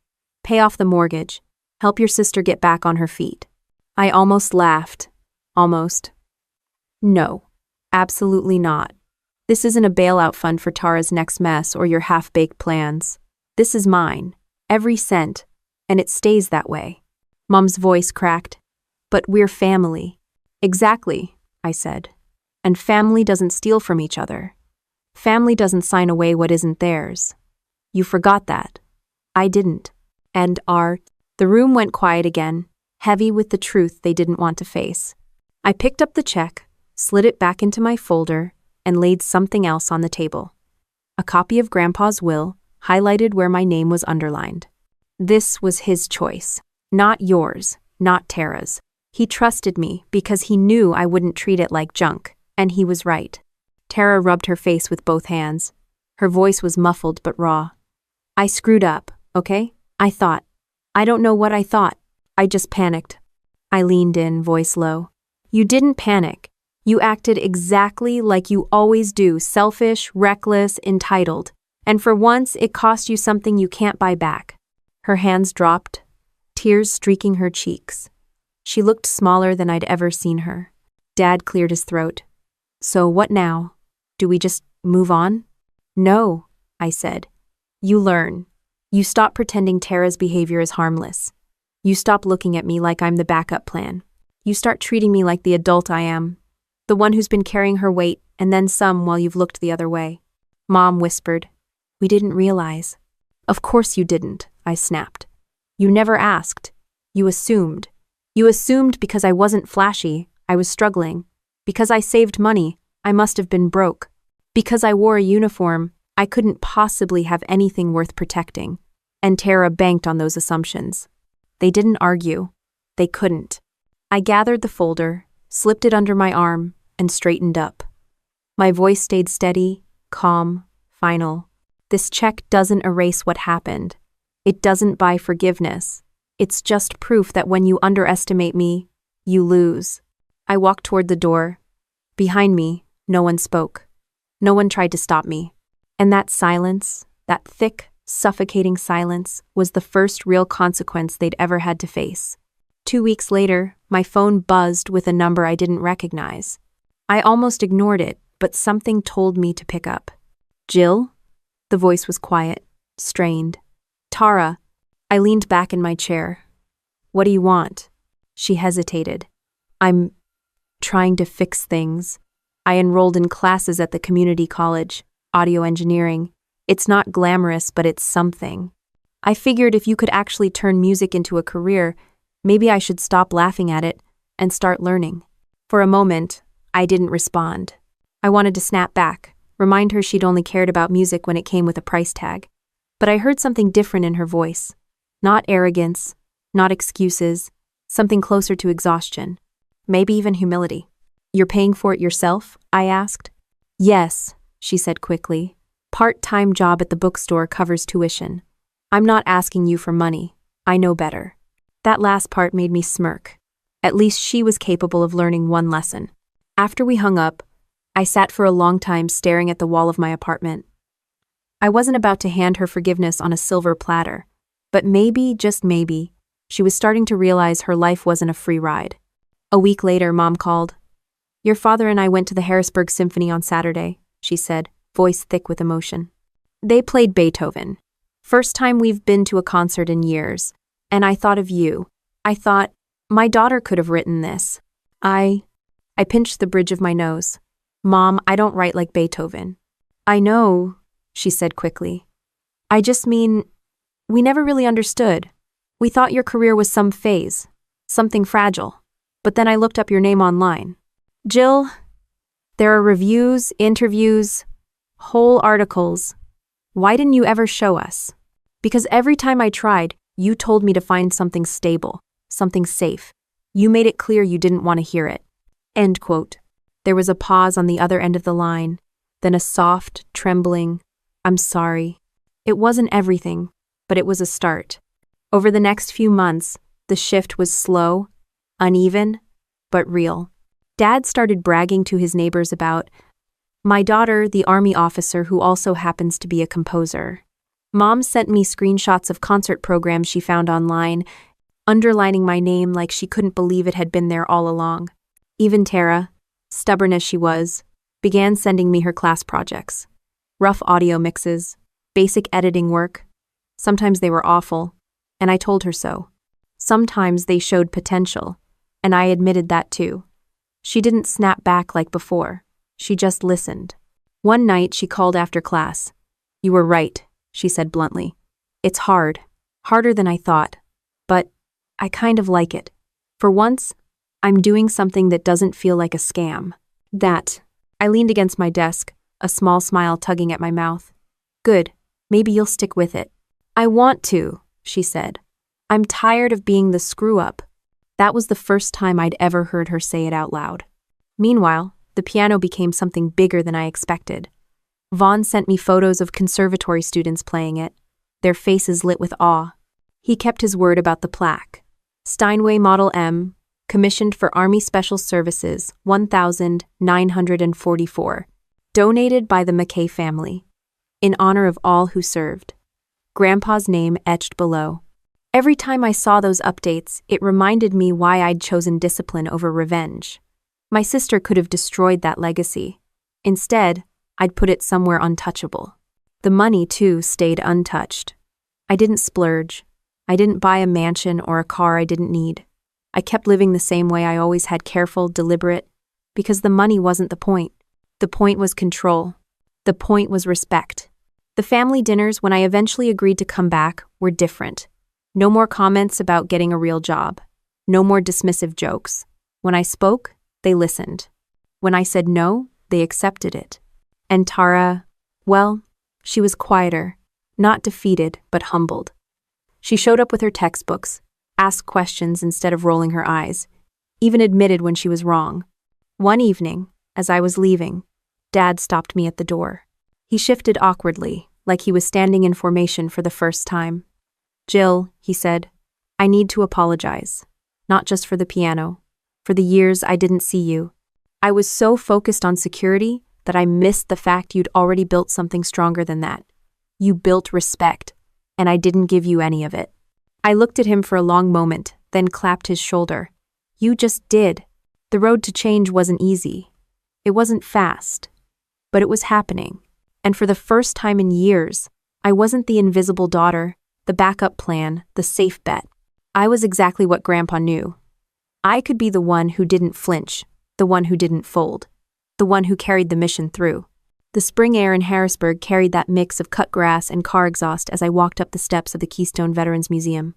Pay off the mortgage. Help your sister get back on her feet. I almost laughed. Almost. No, absolutely not. This isn't a bailout fund for Tara's next mess or your half-baked plans. This is mine. Every cent. And it stays that way. Mom's voice cracked. But we're family. Exactly, I said. And family doesn't steal from each other. Family doesn't sign away what isn't theirs. You forgot that. I didn't. And the room went quiet again, heavy with the truth they didn't want to face. I picked up the check, slid it back into my folder, and laid something else on the table. A copy of Grandpa's will, highlighted where my name was underlined. This was his choice, not yours, not Tara's. He trusted me because he knew I wouldn't treat it like junk, and he was right. Tara rubbed her face with both hands. Her voice was muffled but raw. I screwed up, okay? I don't know what I thought. I just panicked. I leaned in, voice low. You didn't panic. You acted exactly like you always do, selfish, reckless, entitled. And for once, it cost you something you can't buy back. Her hands dropped, tears streaking her cheeks. She looked smaller than I'd ever seen her. Dad cleared his throat. So what now? Do we just move on? No, I said. You learn. You stop pretending Tara's behavior is harmless. You stop looking at me like I'm the backup plan. You start treating me like the adult I am, the one who's been carrying her weight and then some while you've looked the other way. Mom whispered. We didn't realize. Of course you didn't, I snapped. You never asked. You assumed. You assumed because I wasn't flashy, I was struggling. Because I saved money, I must have been broke. Because I wore a uniform, I couldn't possibly have anything worth protecting. And Tara banked on those assumptions. They didn't argue. They couldn't. I gathered the folder, slipped it under my arm, and straightened up. My voice stayed steady, calm, final. This check doesn't erase what happened. It doesn't buy forgiveness. It's just proof that when you underestimate me, you lose. I walked toward the door. Behind me, no one spoke. No one tried to stop me. And that silence, that thick, suffocating silence, was the first real consequence they'd ever had to face. 2 weeks later, my phone buzzed with a number I didn't recognize. I almost ignored it, but something told me to pick up. Jill? The voice was quiet, strained. Tara. I leaned back in my chair. What do you want? She hesitated. I'm trying to fix things. I enrolled in classes at the community college, audio engineering. It's not glamorous, but it's something. I figured if you could actually turn music into a career, maybe I should stop laughing at it and start learning. For a moment, I didn't respond. I wanted to snap back, remind her she'd only cared about music when it came with a price tag. But I heard something different in her voice. Not arrogance, not excuses, something closer to exhaustion. Maybe even humility. You're paying for it yourself? I asked. Yes, she said quickly. Part-time job at the bookstore covers tuition. I'm not asking you for money. I know better. That last part made me smirk. At least she was capable of learning one lesson. After we hung up, I sat for a long time staring at the wall of my apartment. I wasn't about to hand her forgiveness on a silver platter, but maybe, just maybe, she was starting to realize her life wasn't a free ride. A week later, Mom called. Your father and I went to the Harrisburg Symphony on Saturday, she said, voice thick with emotion. They played Beethoven. First time we've been to a concert in years. And I thought of you. I thought, my daughter could have written this. I pinched the bridge of my nose. Mom, I don't write like Beethoven. I know, she said quickly. I just mean, we never really understood. We thought your career was some phase, something fragile. But then I looked up your name online. Jill, there are reviews, interviews, whole articles. Why didn't you ever show us? Because every time I tried, you told me to find something stable, something safe. You made it clear you didn't want to hear it. End quote. There was a pause on the other end of the line, then a soft, trembling, I'm sorry. It wasn't everything, but it was a start. Over the next few months, the shift was slow, uneven, but real. Dad started bragging to his neighbors about my daughter, the Army officer who also happens to be a composer. Mom sent me screenshots of concert programs she found online, underlining my name like she couldn't believe it had been there all along. Even Tara, stubborn as she was, began sending me her class projects. Rough audio mixes, basic editing work. Sometimes they were awful, and I told her so. Sometimes they showed potential, and I admitted that too. She didn't snap back like before. She just listened. One night she called after class. You were right, she said bluntly. It's hard, harder than I thought, but I kind of like it. For once, I'm doing something that doesn't feel like a scam. I leaned against my desk, a small smile tugging at my mouth. Good, maybe you'll stick with it. I want to, she said. I'm tired of being the screw-up. That was the first time I'd ever heard her say it out loud. Meanwhile, the piano became something bigger than I expected. Vaughn sent me photos of conservatory students playing it, their faces lit with awe. He kept his word about the plaque. Steinway Model M, commissioned for Army Special Services, 1944. Donated by the McKay family. In honor of all who served. Grandpa's name etched below. Every time I saw those updates, it reminded me why I'd chosen discipline over revenge. My sister could have destroyed that legacy. Instead, I'd put it somewhere untouchable. The money, too, stayed untouched. I didn't splurge. I didn't buy a mansion or a car I didn't need. I kept living the same way I always had, careful, deliberate, because the money wasn't the point. The point was control. The point was respect. The family dinners, when I eventually agreed to come back, were different. No more comments about getting a real job. No more dismissive jokes. When I spoke, they listened. When I said no, they accepted it. And Tara, well, she was quieter, not defeated, but humbled. She showed up with her textbooks, asked questions instead of rolling her eyes, even admitted when she was wrong. One evening, as I was leaving, Dad stopped me at the door. He shifted awkwardly, like he was standing in formation for the first time. "Jill," he said, "I need to apologize. Not just for the piano, for the years I didn't see you. I was so focused on security that I missed the fact you'd already built something stronger than that. You built respect, and I didn't give you any of it." I looked at him for a long moment, then clapped his shoulder. "You just did." The road to change wasn't easy. It wasn't fast, but it was happening. And for the first time in years, I wasn't the invisible daughter, the backup plan, the safe bet. I was exactly what Grandpa knew. I could be the one who didn't flinch, the one who didn't fold, the one who carried the mission through. The spring air in Harrisburg carried that mix of cut grass and car exhaust as I walked up the steps of the Keystone Veterans Museum.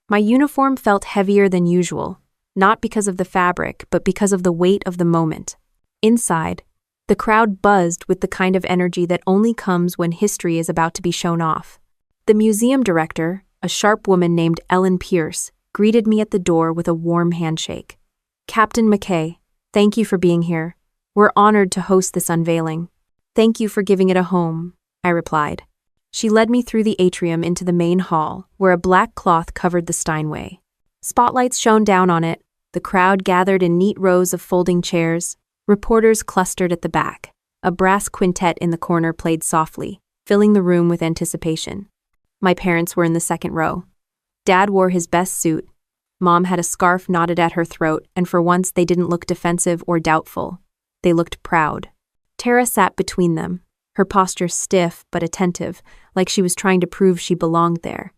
My uniform felt heavier than usual, not because of the fabric, but because of the weight of the moment. Inside, the crowd buzzed with the kind of energy that only comes when history is about to be shown off. The museum director, a sharp woman named Ellen Pierce, greeted me at the door with a warm handshake. "Captain McKay, thank you for being here. We're honored to host this unveiling." "Thank you for giving it a home," I replied. She led me through the atrium into the main hall, where a black cloth covered the Steinway. Spotlights shone down on it, the crowd gathered in neat rows of folding chairs, reporters clustered at the back. A brass quintet in the corner played softly, filling the room with anticipation. My parents were in the second row. Dad wore his best suit. Mom had a scarf knotted at her throat, and for once they didn't look defensive or doubtful. They looked proud. Tara sat between them, her posture stiff but attentive, like she was trying to prove she belonged there.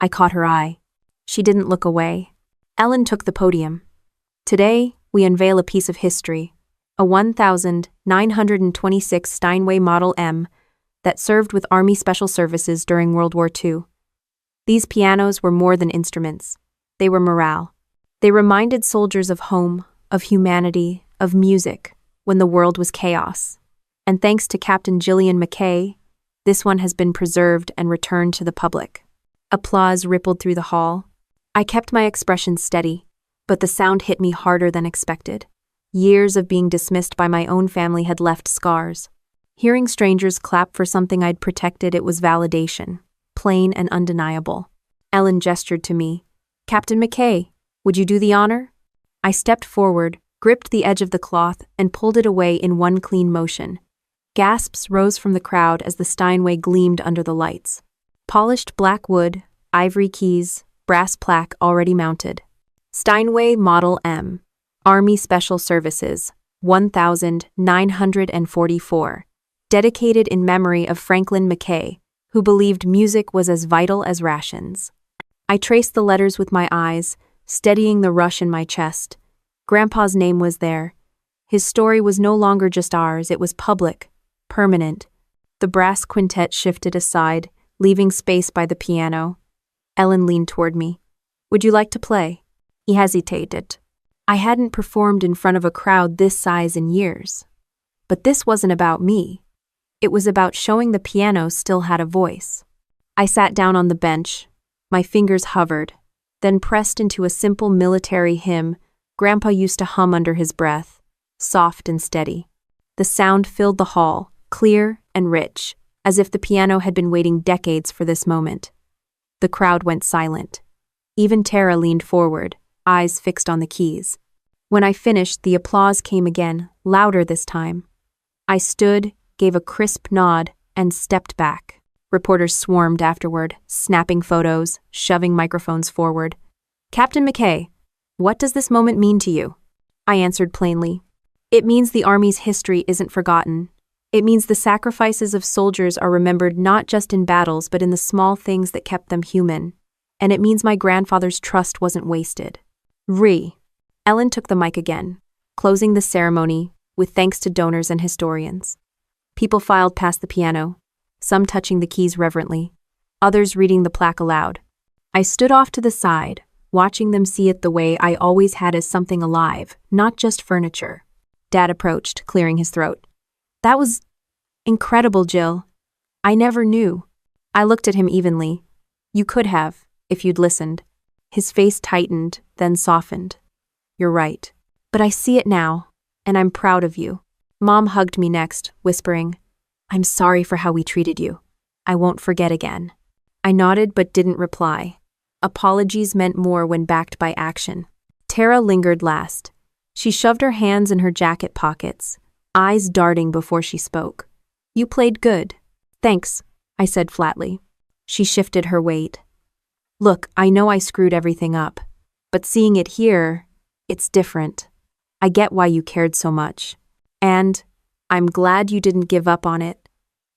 I caught her eye. She didn't look away. Ellen took the podium. "Today, we unveil a piece of history, a 1926 Steinway Model M that served with Army Special Services during World War II. These pianos were more than instruments. They were morale. They reminded soldiers of home, of humanity, of music, when the world was chaos. And thanks to Captain Gillian McKay, this one has been preserved and returned to the public." Applause rippled through the hall. I kept my expression steady, but the sound hit me harder than expected. Years of being dismissed by my own family had left scars. Hearing strangers clap for something I'd protected, it was validation, plain and undeniable. Ellen gestured to me. "Captain McKay, would you do the honor?" I stepped forward, gripped the edge of the cloth, and pulled it away in one clean motion. Gasps rose from the crowd as the Steinway gleamed under the lights. Polished black wood, ivory keys, brass plaque already mounted. Steinway Model M, Army Special Services, 1944. Dedicated in memory of Franklin McKay, who believed music was as vital as rations. I traced the letters with my eyes, steadying the rush in my chest. Grandpa's name was there. His story was no longer just ours, it was public, permanent. The brass quintet shifted aside, leaving space by the piano. Ellen leaned toward me. "Would you like to play?" He hesitated. I hadn't performed in front of a crowd this size in years. But this wasn't about me. It was about showing the piano still had a voice. I sat down on the bench. My fingers hovered, then pressed into a simple military hymn Grandpa used to hum under his breath, soft and steady. The sound filled the hall, clear and rich, as if the piano had been waiting decades for this moment. The crowd went silent. Even Tara leaned forward, eyes fixed on the keys. When I finished, the applause came again, louder this time. I stood, gave a crisp nod, and stepped back. Reporters swarmed afterward, snapping photos, shoving microphones forward. "Captain McKay, what does this moment mean to you?" I answered plainly. "It means the Army's history isn't forgotten. It means the sacrifices of soldiers are remembered not just in battles but in the small things that kept them human. And it means my grandfather's trust wasn't wasted." Ellen took the mic again, closing the ceremony with thanks to donors and historians. People filed past the piano, some touching the keys reverently, others reading the plaque aloud. I stood off to the side, watching them see it the way I always had, as something alive, not just furniture. Dad approached, clearing his throat. That was incredible, Jill. I never knew. I looked at him evenly. You could have, if you'd listened. His face tightened, then softened. You're right. But I see it now, and I'm proud of you. Mom hugged me next, whispering, I'm sorry for how we treated you. I won't forget again. I nodded but didn't reply. Apologies meant more when backed by action. Tara lingered last. She shoved her hands in her jacket pockets, eyes darting before she spoke. You played good. Thanks, I said flatly. She shifted her weight. Look, I know I screwed everything up, but seeing it here, it's different. I get why you cared so much. And I'm glad you didn't give up on it.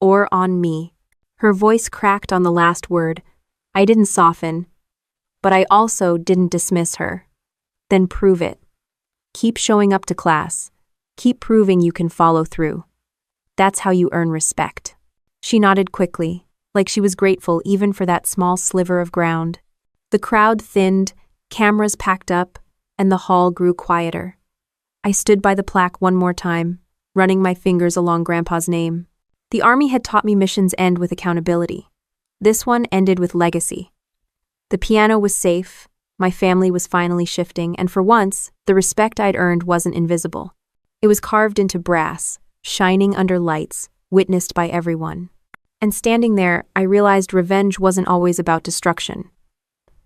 Or on me. Her voice cracked on the last word. I didn't soften, but I also didn't dismiss her. Then prove it. Keep showing up to class. Keep proving you can follow through. That's how you earn respect. She nodded quickly, like she was grateful even for that small sliver of ground. The crowd thinned, cameras packed up, and the hall grew quieter. I stood by the plaque one more time, running my fingers along Grandpa's name. The Army had taught me missions end with accountability. This one ended with legacy. The piano was safe, my family was finally shifting, and for once, the respect I'd earned wasn't invisible. It was carved into brass, shining under lights, witnessed by everyone. And standing there, I realized revenge wasn't always about destruction.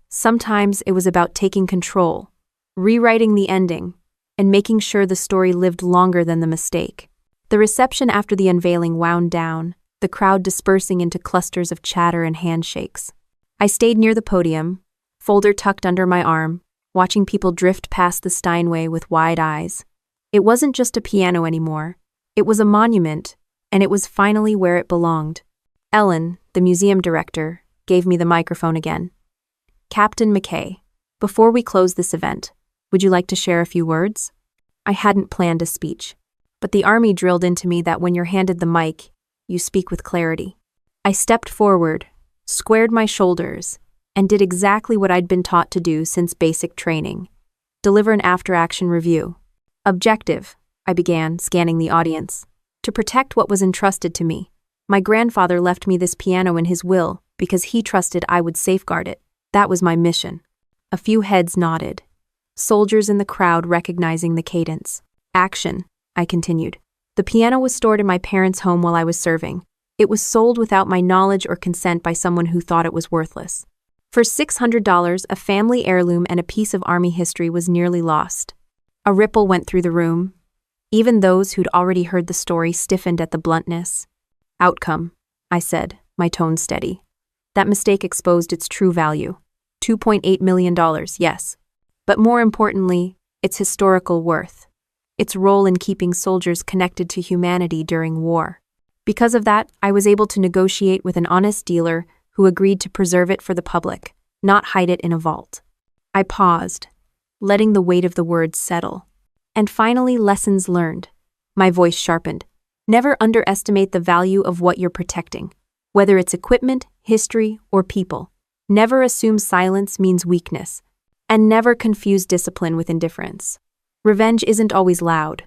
Sometimes it was about taking control, rewriting the ending, and making sure the story lived longer than the mistake. The reception after the unveiling wound down, the crowd dispersing into clusters of chatter and handshakes. I stayed near the podium, folder tucked under my arm, watching people drift past the Steinway with wide eyes. It wasn't just a piano anymore. It was a monument, and it was finally where it belonged. Ellen, the museum director, gave me the microphone again. Captain McKay, before we close this event, would you like to share a few words? I hadn't planned a speech, but the Army drilled into me that when you're handed the mic, you speak with clarity. I stepped forward, squared my shoulders, and did exactly what I'd been taught to do since basic training. Deliver an after-action review. Objective, I began, scanning the audience. To protect what was entrusted to me. My grandfather left me this piano in his will because he trusted I would safeguard it. That was my mission. A few heads nodded. Soldiers in the crowd recognizing the cadence. Action, I continued. The piano was stored in my parents' home while I was serving. It was sold without my knowledge or consent by someone who thought it was worthless. For $600, a family heirloom and a piece of Army history was nearly lost. A ripple went through the room. Even those who'd already heard the story stiffened at the bluntness. Outcome, I said, my tone steady. That mistake exposed its true value. $2.8 million, yes. But more importantly, its historical worth. Its role in keeping soldiers connected to humanity during war. Because of that, I was able to negotiate with an honest dealer who agreed to preserve it for the public, not hide it in a vault. I paused, letting the weight of the words settle. And finally, lessons learned. My voice sharpened. Never underestimate the value of what you're protecting, whether it's equipment, history, or people. Never assume silence means weakness, and never confuse discipline with indifference. Revenge isn't always loud.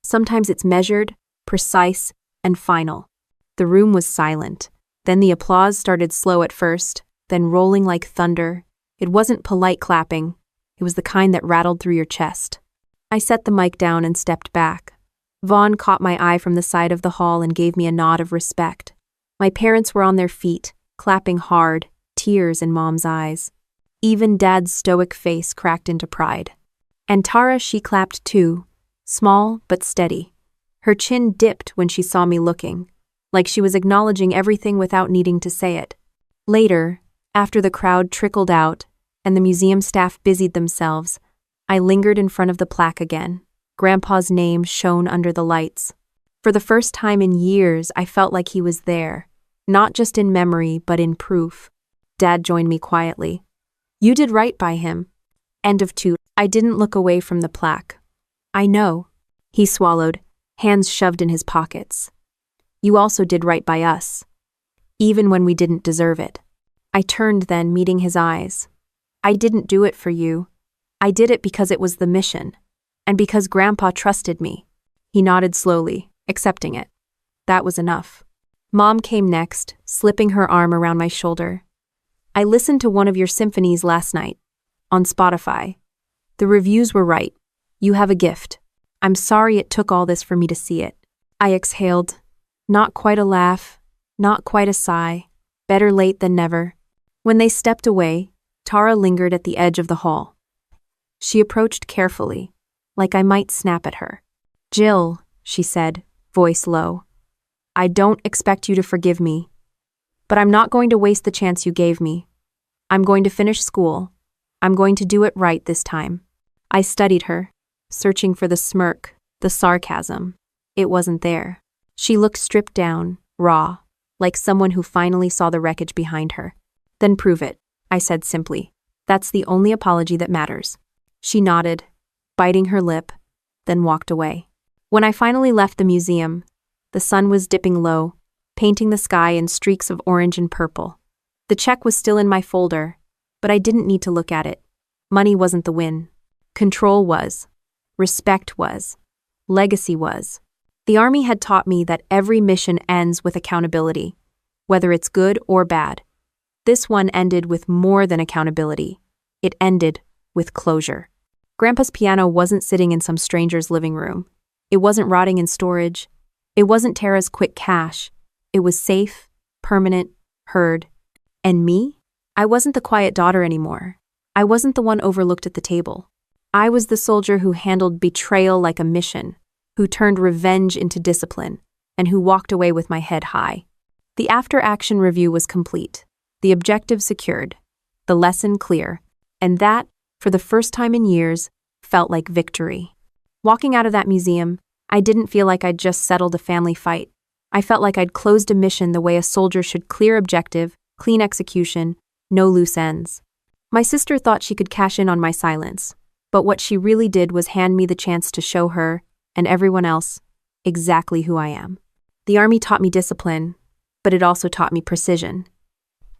Sometimes it's measured, precise, and final. The room was silent. Then the applause started slow at first, then rolling like thunder. It wasn't polite clapping. It was the kind that rattled through your chest. I set the mic down and stepped back. Vaughn caught my eye from the side of the hall and gave me a nod of respect. My parents were on their feet, clapping hard, tears in Mom's eyes. Even Dad's stoic face cracked into pride. And Tara, she clapped too, small but steady. Her chin dipped when she saw me looking, like she was acknowledging everything without needing to say it. Later, after the crowd trickled out and the museum staff busied themselves, I lingered in front of the plaque again. Grandpa's name shone under the lights. For the first time in years, I felt like he was there, not just in memory, but in proof. Dad joined me quietly. You did right by him. End of 2. I didn't look away from the plaque. I know. He swallowed, hands shoved in his pockets. You also did right by us, even when we didn't deserve it. I turned then, meeting his eyes. I didn't do it for you. I did it because it was the mission. And because Grandpa trusted me. He nodded slowly, accepting it. That was enough. Mom came next, slipping her arm around my shoulder. I listened to one of your symphonies last night. On Spotify. The reviews were right. You have a gift. I'm sorry it took all this for me to see it. I exhaled. Not quite a laugh. Not quite a sigh. Better late than never. When they stepped away, Tara lingered at the edge of the hall. She approached carefully, like I might snap at her. Jill, she said, voice low. I don't expect you to forgive me, but I'm not going to waste the chance you gave me. I'm going to finish school. I'm going to do it right this time. I studied her, searching for the smirk, the sarcasm. It wasn't there. She looked stripped down, raw, like someone who finally saw the wreckage behind her. Then prove it, I said simply. That's the only apology that matters. She nodded, biting her lip, then walked away. When I finally left the museum, the sun was dipping low, painting the sky in streaks of orange and purple. The check was still in my folder, but I didn't need to look at it. Money wasn't the win. Control was. Respect was. Legacy was. The Army had taught me that every mission ends with accountability, whether it's good or bad. This one ended with more than accountability. It ended with closure. Grandpa's piano wasn't sitting in some stranger's living room. It wasn't rotting in storage. It wasn't Tara's quick cash. It was safe, permanent, heard. And me? I wasn't the quiet daughter anymore. I wasn't the one overlooked at the table. I was the soldier who handled betrayal like a mission, who turned revenge into discipline, and who walked away with my head high. The after-action review was complete, the objective secured, the lesson clear, and that, for the first time in years, felt like victory. Walking out of that museum, I didn't feel like I'd just settled a family fight. I felt like I'd closed a mission the way a soldier should: clear objective, clean execution, no loose ends. My sister thought she could cash in on my silence, but what she really did was hand me the chance to show her, and everyone else, exactly who I am. The Army taught me discipline, but it also taught me precision.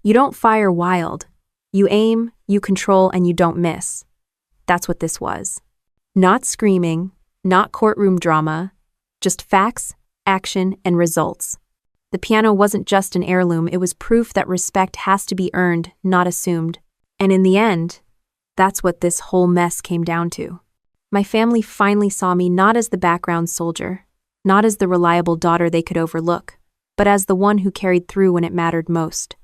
You don't fire wild. You aim, you control, and you don't miss. That's what this was. Not screaming, not courtroom drama, just facts, action, and results. The piano wasn't just an heirloom, it was proof that respect has to be earned, not assumed. And in the end, that's what this whole mess came down to. My family finally saw me not as the background soldier, not as the reliable daughter they could overlook, but as the one who carried through when it mattered most.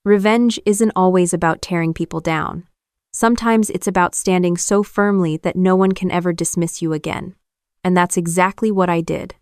Revenge isn't always about tearing people down. Sometimes it's about standing so firmly that no one can ever dismiss you again. And that's exactly what I did.